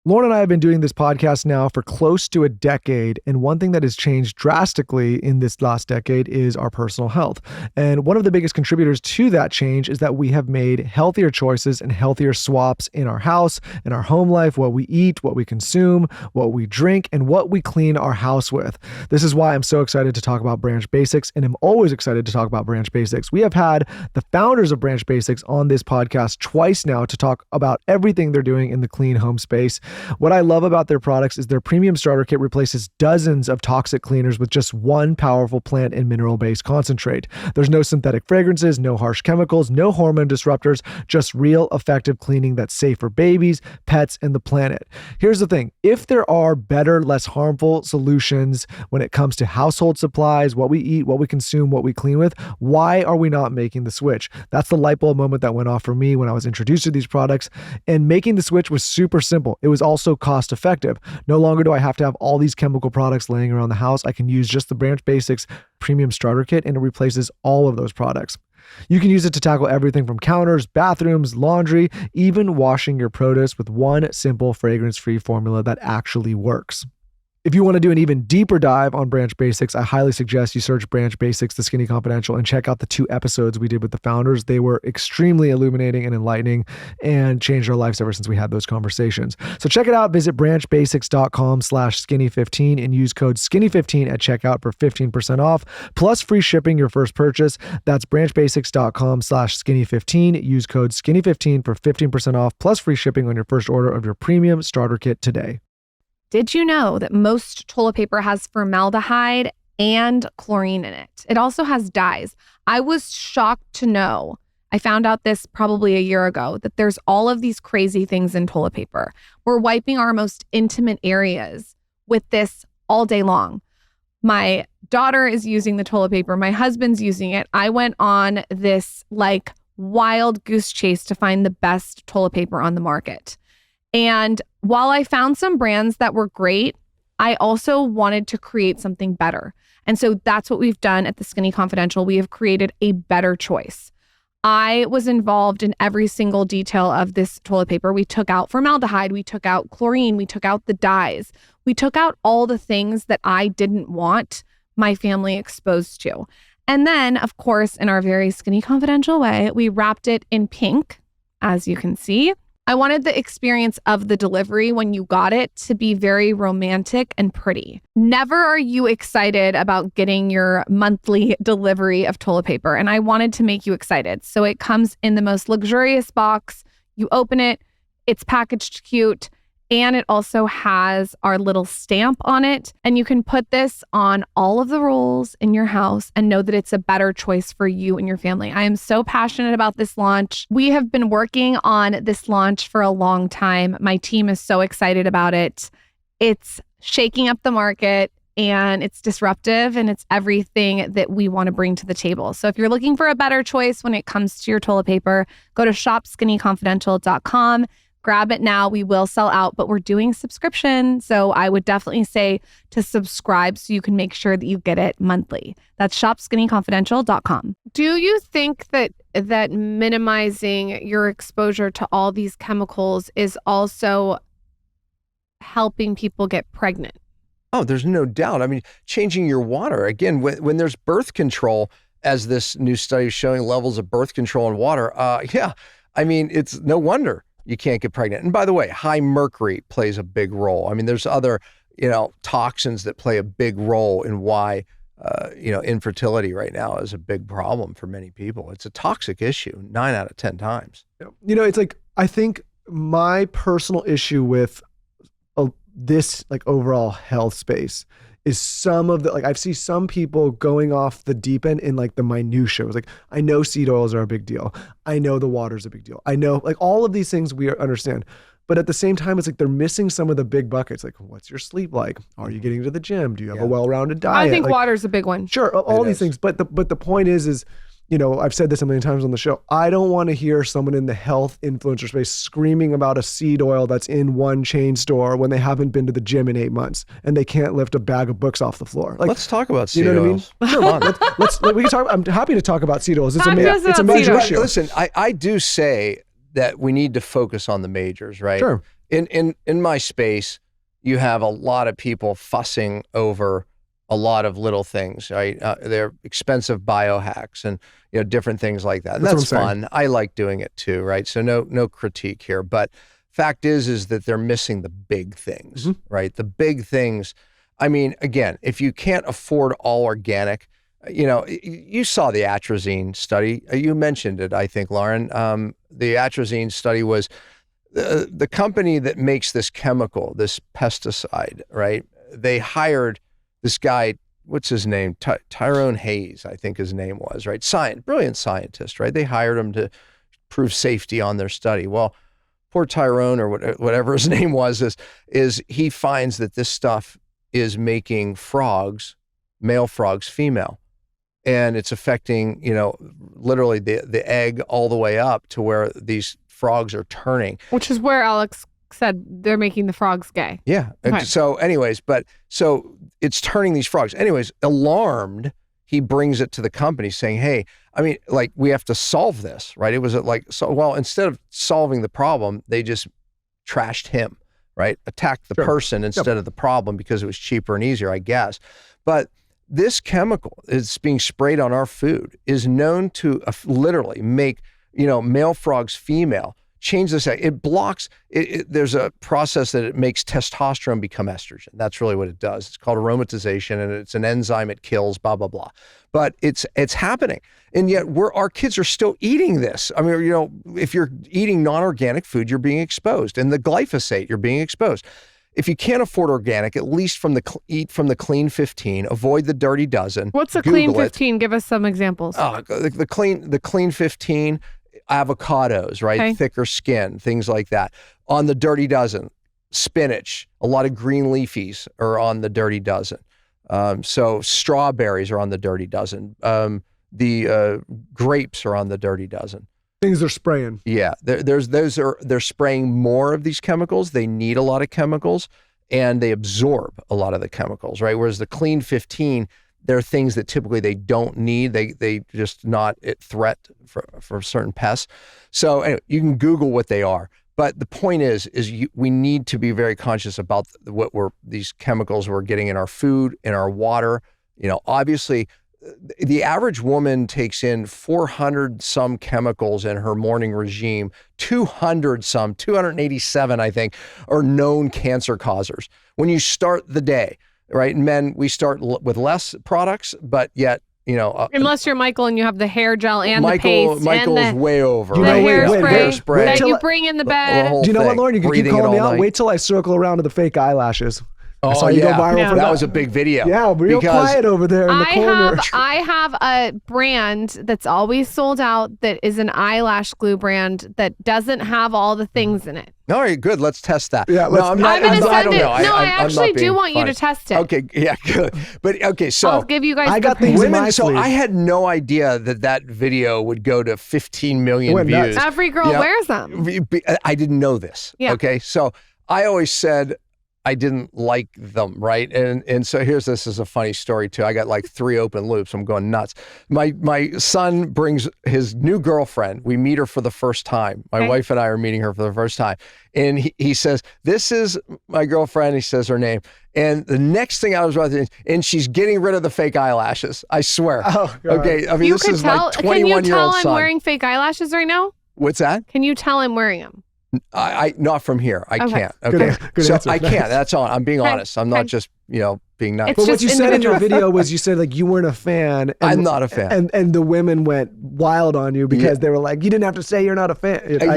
C: Lauren and I have been doing this podcast now for close to a decade, and one thing that has changed drastically in this last decade is our personal health. And one of the biggest contributors to that change is that we have made healthier choices and healthier swaps in our house, in our home life, what we eat, what we consume, what we drink, and what we clean our house with. This is why I'm so excited to talk about Branch Basics, and I'm always excited to talk about Branch Basics. We have had the founders of Branch Basics on this podcast twice now to talk about everything they're doing in the clean home space. What I love about their products is their premium starter kit replaces dozens of toxic cleaners with just one powerful plant and mineral-based concentrate. There's no synthetic fragrances, no harsh chemicals, no hormone disruptors, just real effective cleaning that's safe for babies, pets, and the planet. Here's the thing. If there are better, less harmful solutions when it comes to household supplies, what we eat, what we consume, what we clean with, why are we not making the switch? That's the light bulb moment that went off for me when I was introduced to these products. And making the switch was super simple. It was also cost effective. No longer do I have to have all these chemical products laying around the house. I can use just the Branch Basics premium starter kit, and it replaces all of those products. You can use it to tackle everything from counters, bathrooms, laundry, even washing your produce with one simple fragrance-free formula that actually works. If you want to do an even deeper dive on Branch Basics, I highly suggest you search Branch Basics, The Skinny Confidential, and check out the 2 episodes we did with the founders. They were extremely illuminating and enlightening and changed our lives ever since we had those conversations. So check it out. Visit branchbasics.com/skinny15 and use code skinny15 at checkout for 15% off, plus free shipping your first purchase. That's branchbasics.com/skinny15. Use code skinny15 for 15% off, plus free shipping on your first order of your premium starter kit today.
B: Did you know that most toilet paper has formaldehyde and chlorine in it? It also has dyes. I was shocked to know, I found out this probably a year ago, that there's all of these crazy things in toilet paper. We're wiping our most intimate areas with this all day long. My daughter is using the toilet paper. My husband's using it. I went on this wild goose chase to find the best toilet paper on the market. And while I found some brands that were great, I also wanted to create something better. And so that's what we've done at the Skinny Confidential. We have created a better choice. I was involved in every single detail of this toilet paper. We took out formaldehyde, we took out chlorine, we took out the dyes. We took out all the things that I didn't want my family exposed to. And then, of course, in our very Skinny Confidential way, we wrapped it in pink, as you can see. I wanted the experience of the delivery when you got it to be very romantic and pretty. Never are you excited about getting your monthly delivery of toilet paper, and I wanted to make you excited. So it comes in the most luxurious box. You open it, it's packaged cute, and it also has our little stamp on it. And you can put this on all of the rolls in your house and know that it's a better choice for you and your family. I am so passionate about this launch. We have been working on this launch for a long time. My team is so excited about it. It's shaking up the market and it's disruptive and it's everything that we want to bring to the table. So if you're looking for a better choice when it comes to your toilet paper, go to shopskinnyconfidential.com. Grab it now. We will sell out, but we're doing subscription. So I would definitely say to subscribe so you can make sure that you get it monthly. That's shopskinnyconfidential.com. Do you think that minimizing your exposure to all these chemicals is also helping people get pregnant?
A: Oh, there's no doubt. I mean, changing your water. Again, when there's birth control, as this new study is showing levels of birth control in water, yeah, I mean, it's no wonder you can't get pregnant. And by the way, high mercury plays a big role. I mean, there's other, toxins that play a big role in why, infertility right now is a big problem for many people. It's a toxic issue 9 out of 10 times.
C: It's like, I think my personal issue with this overall health space is some of the, I see some people going off the deep end in the minutia. It's I know seed oils are a big deal. I know the water's a big deal. I know all of these things we understand. But at the same time, it's they're missing some of the big buckets. What's your sleep like? Are you getting to the gym? Do you have a well-rounded diet?
B: I think water's a big one.
C: Sure, all these things. But the point is, I've said this a million times on the show. I don't want to hear someone in the health influencer space screaming about a seed oil that's in one chain store when they haven't been to the gym in 8 months and they can't lift a bag of books off the floor.
A: Let's talk about seed
C: oils.
A: Sure,
C: we can talk. I'm happy to talk about seed oils. It's
B: a
C: major issue.
A: Listen, I do say that we need to focus on the majors, right?
C: Sure.
A: In my space, you have a lot of people fussing over a lot of little things, right? They're expensive biohacks and different things like that. And that's fun. I like doing it too, right? So no critique here. But fact is that they're missing the big things, right? The big things. I mean, again, if you can't afford all organic, you saw the atrazine study. You mentioned it, I think, Lauren. The atrazine study was the company that makes this chemical, this pesticide, right? They hired this guy, what's his name? Tyrone Hayes, I think his name was, right? Brilliant scientist, right? They hired him to prove safety on their study. Well, poor Tyrone, or whatever his name was, is he finds that this stuff is making frogs, male frogs, female. And it's affecting, literally the egg all the way up to where these frogs are turning.
B: Which is where Alex said they're making the frogs gay.
A: Yeah.
B: Okay.
A: So anyways, so it's turning these frogs. Anyways, alarmed, he brings it to the company saying, hey, I mean, we have to solve this, right? It was instead of solving the problem, they just trashed him, right? Attacked the person instead of the problem because it was cheaper and easier, I guess. But this chemical is being sprayed on our food is known to literally make, male frogs female. Change this. It blocks. There's a process that it makes testosterone become estrogen. That's really what it does. It's called aromatization, and it's an enzyme. It kills. Blah blah blah. But it's happening, and yet our kids are still eating this. I mean, if you're eating non-organic food, you're being exposed, and the glyphosate, you're being exposed. If you can't afford organic, at least eat from the Clean 15. Avoid the Dirty Dozen.
B: What's the Clean 15? Give us some examples.
A: The Clean 15. Avocados, right?
B: Okay.
A: Thicker skin, things like that. On the Dirty Dozen, spinach, a lot of green leafies are on the Dirty Dozen. So strawberries are on the Dirty Dozen. The grapes are on the Dirty Dozen.
C: Things they're spraying.
A: Yeah, they're spraying more of these chemicals. They need a lot of chemicals, and they absorb a lot of the chemicals, right? Whereas the Clean 15, there are things that typically they don't need. They just not at threat for certain pests. So anyway, you can Google what they are. But the point is we need to be very conscious about these chemicals we're getting in our food, in our water. Obviously the average woman takes in 400 some chemicals in her morning regime, 287, I think, are known cancer causers. When you start the day, right? Men, we start with less products, but yet,
B: unless you're Michael and you have the hair gel and the paste
A: Michael's
B: and the
A: way over.
B: the
A: right?
B: hairspray that you
C: I-
B: bring in the bed.
A: whole
C: Do you know what,
A: thing.
C: Lauren? You can keep
A: Breathing it
C: calling me
A: all
C: out.
A: night.
C: Wait till I circle around to the fake eyelashes. I
A: Oh,
C: saw you go viral
B: Yeah.
C: for
A: that
C: that.
A: was a big video.
C: Yeah, real
A: because
C: quiet over there in the corner.
B: I have a brand that's always sold out that is an eyelash glue brand that doesn't have all the things in it.
A: All right, good. Let's test that.
C: Yeah, let's-
A: no, I'm
B: I'm
A: not,
B: going to
A: I
B: send
A: don't
B: it.
A: know.
B: No, I
A: I'm not
B: actually do
A: being
B: want you
A: funny.
B: to test it.
A: Okay, yeah, good. But okay, so
B: I'll give you guys
C: I
B: the
C: got things in
B: print.
C: my
A: so
C: sleeve.
A: I had no idea that video would go to 15 million
C: Went nuts.
A: views.
B: Every girl
A: You know,
B: wears them.
A: I didn't know this.
B: Yeah.
A: Okay. So I always said I didn't like them, right? And so this is a funny story too. I got like 3 open loops. I'm going nuts. My son brings his new girlfriend. We meet her for the first time. My
B: Okay.
A: wife and I are meeting her for the first time. And he says, "This is my girlfriend." He says her name. And the next thing I was writing, and she's getting rid of the fake eyelashes. I swear.
C: Oh, God.
A: Okay. I mean,
B: You
A: this
B: could
A: is
B: tell.
A: my
B: Can you
A: 21-year-old
B: tell I'm
A: son.
B: wearing fake eyelashes right now?
A: What's that?
B: Can you tell I'm wearing them?
A: I not from here. I
B: Okay.
A: can't.
C: Good
A: Okay.
C: an- good
A: so
C: answer.
A: I
C: Nice.
A: can't. That's all. I'm being
B: Okay.
A: honest. I'm not
B: Okay.
A: just, being nice.
B: It's
C: But what
B: just
C: you said in your
B: individual.
C: video was you said like you weren't a fan. And,
A: I'm not a fan.
C: And the women went wild on you because
A: Yeah.
C: they were like, you didn't have to say you're not a fan.
A: Yeah.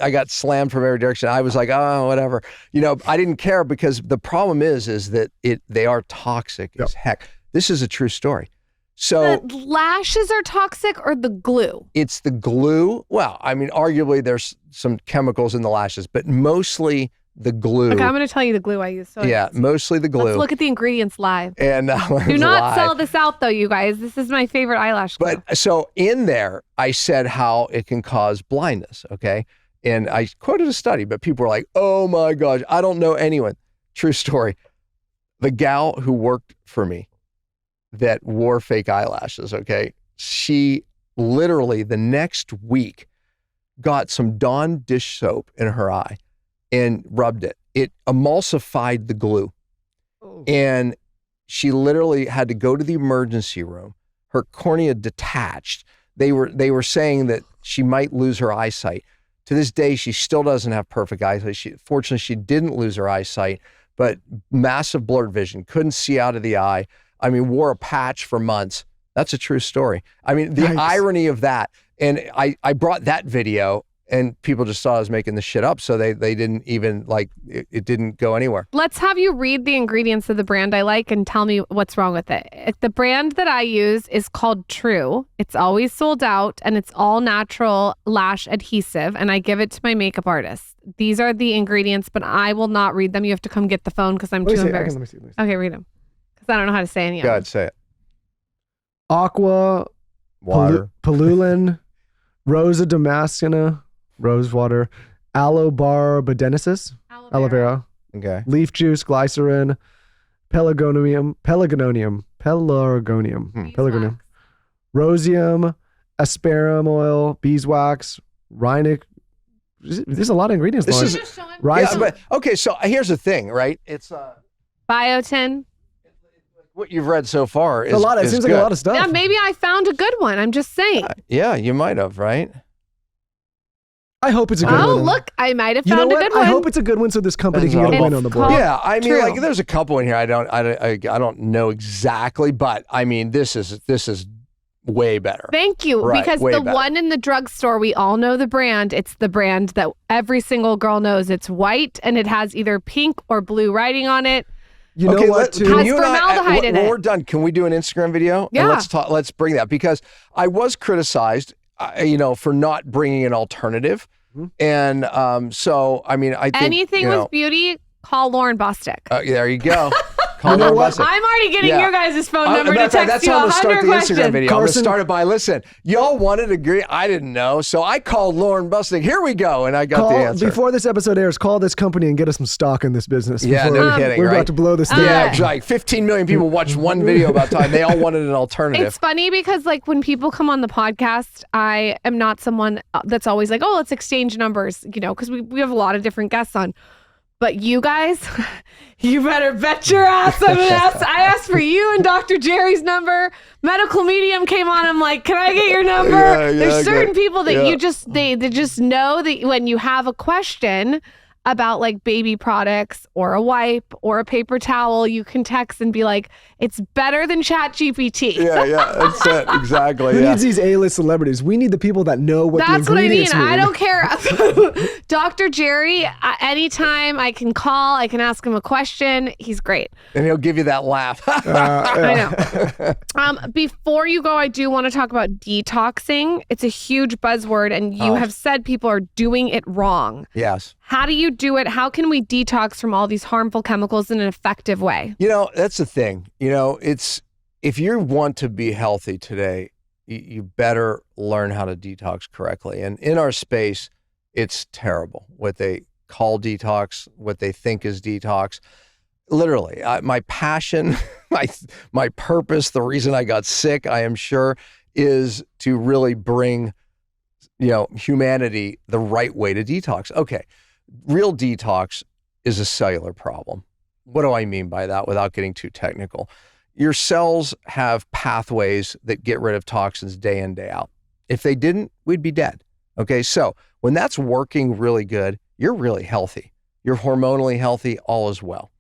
A: I got slammed from every direction. I was like, oh, whatever. I didn't care because the problem is that they are toxic as heck. This is a true story. So
B: The lashes are toxic or the glue?
A: it's the glue. Well, I mean, arguably there's some chemicals in the lashes, but mostly the glue.
B: Okay, I'm going to tell you the glue I use. So
A: Yeah, mostly the glue.
B: let's look at the ingredients live.
A: And
B: Do not sell this out though, you guys. This is my favorite eyelash glue.
A: But so in there, I said how it can cause blindness, okay? And I quoted a study, but people were like, oh my gosh, I don't know anyone. True story. The gal who worked for me that wore fake eyelashes, okay? She literally the next week got some Dawn dish soap in her eye and rubbed it. It emulsified the glue. And she literally had to go to the emergency room. Her cornea detached. They were saying that she might lose her eyesight. To this day, she still doesn't have perfect eyesight. Fortunately, she didn't lose her eyesight, but massive blurred vision, couldn't see out of the eye. I mean, wore a patch for months. That's a true story. I mean, the
C: Yikes.
A: irony of that. And I brought that video and people just thought I was making this shit up. So they didn't even it didn't go anywhere.
B: Let's have you read the ingredients of the brand I like and tell me what's wrong with it. The brand that I use is called True. It's always sold out and it's all natural lash adhesive. And I give it to my makeup artist. These are the ingredients, but I will not read them. You have to come get the phone because I'm too embarrassed.
C: Let me see.
B: Okay, read them. Because I don't know how to say any of
A: Go
B: them.
A: ahead, say it.
C: Aqua,
A: Water.
C: Palulin, Rosa Damascena, rose water, aloe barbadensis, aloe vera,
A: Okay.
C: leaf juice, glycerin, pelargonium, rosium, asparagum oil, beeswax, rhinic. There's a lot of ingredients.
A: This
C: Lauren.
A: is-
C: rice.
A: Yeah, but okay, so here's the thing, right? It's
B: Biotin.
A: what you've read so far is
C: It's a lot. It
A: is
C: seems
A: good.
C: like a lot of stuff.
B: Yeah, maybe I found a good one. I'm just saying.
A: Yeah, you might have, right?
C: I hope it's a good
B: Oh,
C: one.
B: look, I might have
C: You know
B: found a
C: what?
B: good one.
C: I hope it's a good one so this company can
A: Depends
C: get a
A: on-
C: win on the
B: It's
C: board.
B: called-
A: Yeah, I mean,
B: True.
A: like there's a couple in here. I don't know exactly, but I mean, this is way better.
B: Thank you.
A: Right,
B: Because
A: way
B: the
A: better.
B: one in the drugstore, we all know the brand. It's the brand that every single girl knows. It's white and it has either pink or blue writing on it.
C: You know what?
B: Has formaldehyde in
A: when
B: it.
A: we're done, can we do an Instagram video?
B: Yeah.
A: And let's bring that because I was criticized, for not bringing an alternative.
C: Mhm.
A: And so, I mean, I think
B: Anything with beauty, call Lauren Bostic.
A: there you go. Call
C: You know
A: Lauren
C: what?
A: Bussick.
B: I'm already getting
A: Yeah.
B: your guys' phone
A: I'm-
B: number to
A: that's
B: text you
A: how I'm gonna
B: 100
A: start the
B: questions.
A: Instagram video. I'm going to
C: Carson-
A: start it by, listen, y'all wanted to agree. I didn't know. So I called Lauren Bussick. Here we go. And I got the answer.
C: Before this episode airs, call this company and get us some stock in this business.
A: Yeah,
C: before
A: no kidding,
C: We're
A: right?
C: about to blow this thing
A: yeah,
C: up.
A: it's like 15 million people watched one video about time. They all wanted an alternative.
B: It's funny because like when people come on the podcast, I am not someone that's always like, oh, let's exchange numbers, because we have a lot of different guests on. But you guys, you better bet your ass. I asked for you and Dr. Jerry's number. Medical Medium came on. I'm like, can I get your number? There's certain people that you just, they just know that when you have a question about like baby products or a wipe or a paper towel, you can text and be like, it's better than ChatGPT.
A: Yeah, that's it. Exactly.
C: Who needs these A-list celebrities? We need the people that know what
B: That's
C: the ingredients
B: what I mean.
C: mean.
B: I don't care. Dr. Jerry, anytime I can call, I can ask him a question. He's great.
A: And he'll give you that laugh.
B: I know. Before you go, I do want to talk about detoxing. It's a huge buzzword, and you have said people are doing it wrong.
A: Yes.
B: How do you do it? How can we detox from all these harmful chemicals in an effective way?
A: You know, that's the thing. You know, it's if you want to be healthy today, you better learn how to detox correctly. And in our space, it's terrible what they call detox, what they think is detox. Literally, my passion, my purpose, the reason I got sick, I am sure, is to really bring, humanity the right way to detox. Okay. Real detox is a cellular problem. What do I mean by that without getting too technical? Your cells have pathways that get rid of toxins day in, day out. If they didn't, we'd be dead. Okay, so when that's working really good, you're really healthy. You're hormonally healthy, all is well.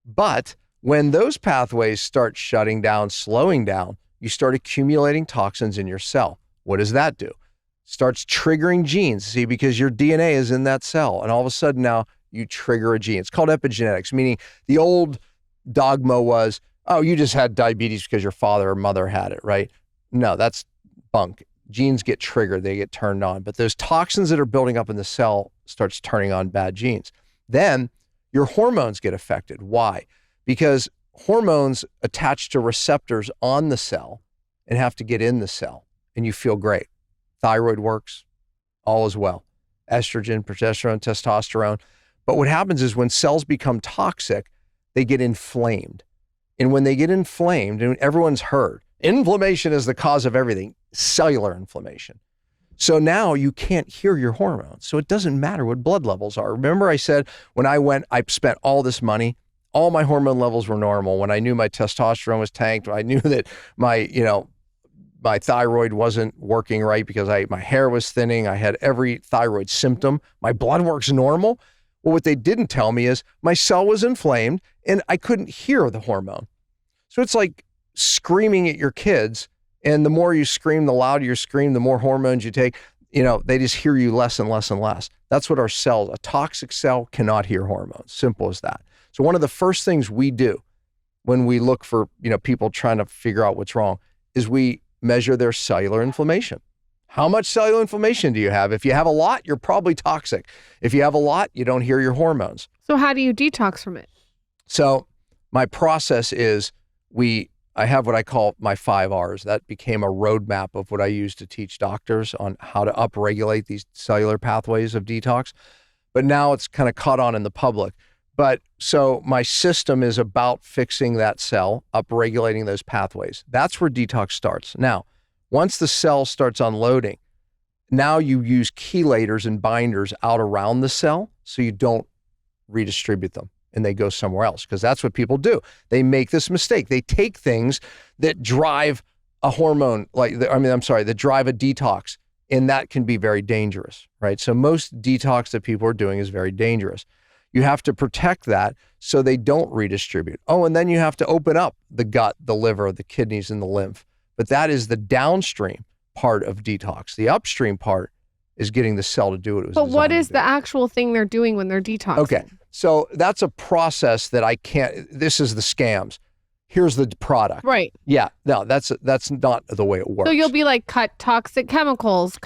A: But when those pathways start shutting down, slowing down, you start accumulating toxins in your cell. What does that do? Starts triggering genes, see, because your DNA is in that cell. And all of a sudden now you trigger a gene. It's called epigenetics, meaning the old dogma was, oh, you just had diabetes because your father or mother had it, right? No, that's bunk. Genes get triggered, they get turned on. But those toxins that are building up in the cell starts turning on bad genes. Then your hormones get affected. Why? Because hormones attach to receptors on the cell and have to get in the cell, and you feel great. Thyroid works, all is well. Estrogen, progesterone, testosterone. But what happens is when cells become toxic, they get inflamed. And when they get inflamed, and everyone's heard, inflammation is the cause of everything, cellular inflammation. So now you can't hear your hormones. So it doesn't matter what blood levels are. Remember I said when I spent all this money, all my hormone levels were normal. When I knew my testosterone was tanked, I knew that my thyroid wasn't working right because my hair was thinning. I had every thyroid symptom. My blood work's normal. Well, what they didn't tell me is my cell was inflamed and I couldn't hear the hormone. So it's like screaming at your kids. And the more you scream, the louder you scream, the more hormones you take, they just hear you less and less and less. That's what our cells, a toxic cell cannot hear hormones. Simple as that. So one of the first things we do when we look for, people trying to figure out what's wrong is we measure their cellular inflammation. How much cellular inflammation do you have? If you have a lot, you're probably toxic. If you have a lot, you don't hear your hormones.
B: So how do you detox from it?
A: So my process is I have what I call my 5 R's. That became a roadmap of what I use to teach doctors on how to upregulate these cellular pathways of detox. But now it's kind of caught on in the public. But so my system is about fixing that cell, upregulating those pathways. That's where detox starts. Now, once the cell starts unloading, now you use chelators and binders out around the cell so you don't redistribute them and they go somewhere else, because that's what people do. They make this mistake. They take things that drive a hormone, that drive a detox, and that can be very dangerous, right? So most detox that people are doing is very dangerous. You have to protect that so they don't redistribute. Oh, and then you have to open up the gut, the liver, the kidneys, and the lymph. But that is the downstream part of detox. The upstream part is getting the cell to do what it was designed to do.
B: But what is the actual thing they're doing when they're detoxing?
A: Okay, so that's a process that I can't, this is the scams. Here's the product.
B: Right.
A: Yeah, no, that's not the way it works.
B: So you'll be like, cut toxic chemicals,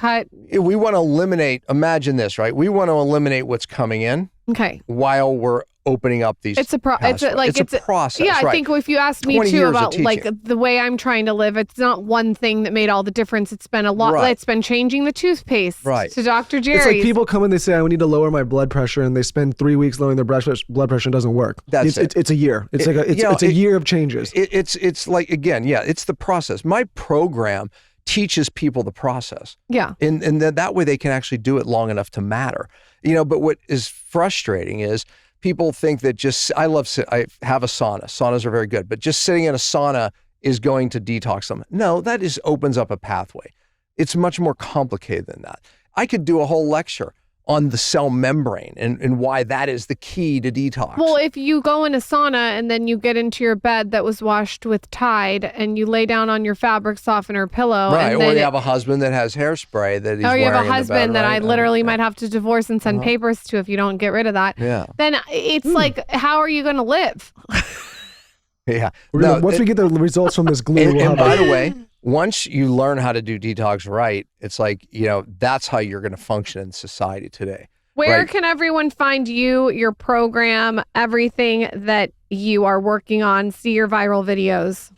A: We want to eliminate, imagine this, right? We want to eliminate what's coming in.
B: Okay.
A: While we're opening up these.
B: It's a process.
A: Yeah,
B: I think if you asked me too about like the way I'm trying to live, it's not one thing that made all the difference. It's been a lot.
A: Right.
B: It's been changing the toothpaste to Dr. Jerry's.
C: It's like people come and they say, I need to lower my blood pressure, and they spend 3 weeks lowering their blood pressure and it doesn't work. It's a year. It's a year of changes.
A: It's like, again, it's the process. My program teaches people the process.
B: Yeah.
A: And that way they can actually do it long enough to matter. But what is frustrating is people think that I have a sauna. Saunas are very good, but just sitting in a sauna is going to detox them. No, that opens up a pathway. It's much more complicated than that. I could do a whole lecture on the cell membrane and why that is the key to detox.
B: Well, if you go in a sauna and then you get into your bed that was washed with Tide and you lay down on your fabric softener pillow.
A: Right,
B: and
A: or you have a husband that has hairspray that he's wearing.
B: Or you have a
A: in the bed,
B: husband that
A: right?
B: I literally might have to divorce and send papers to if you don't get rid of that.
A: Yeah.
B: Then it's like, how are you going to live?
A: Yeah.
C: Once we get the results from this glue,
A: and by the way, once you learn how to do detox right, it's like, that's how you're going to function in society today.
B: Where
A: right?
B: can everyone find you, your program, everything that you are working on, see your viral videos?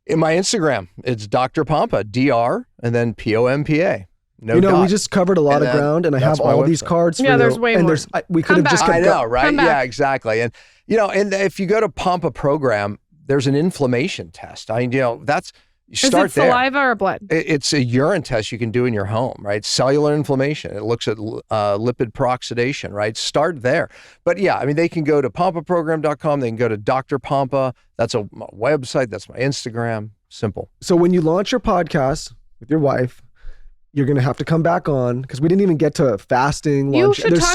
A: In my Instagram, it's Dr. Pompa, DR, and then POMPA. No dot.
C: We just covered a lot of ground, and I have all these cards for you.
B: Yeah, there's way more.
C: We could have just kept
A: I know, right?
B: Come back.
A: Yeah, exactly. And, and if you go to Pompa Program, there's an inflammation test. You start
B: Is it saliva or blood?
A: It's a urine test you can do in your home, right? Cellular inflammation. It looks at lipid peroxidation, right? Start there. But yeah, they can go to pompaprogram.com. They can go to Dr. Pompa. That's a website. That's my Instagram. Simple.
C: So when you launch your podcast with your wife, you're going to have to come back on, because we didn't even get to fasting.
B: You
C: lunch.
B: should
A: There's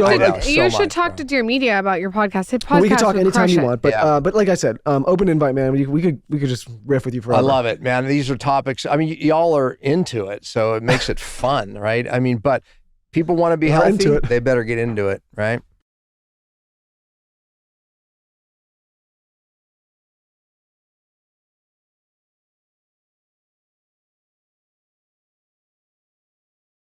B: talk to Dear Media about your podcast. His podcast
C: Well, we can talk
B: would
C: anytime
B: crush
C: you
B: it.
C: want, but like I said, open invite, man. We could just riff with you forever.
A: I love it, man. These are topics. Y'all are into it, so it makes it fun, right? But people want to be healthy.
C: into it.
A: They better get into it, right?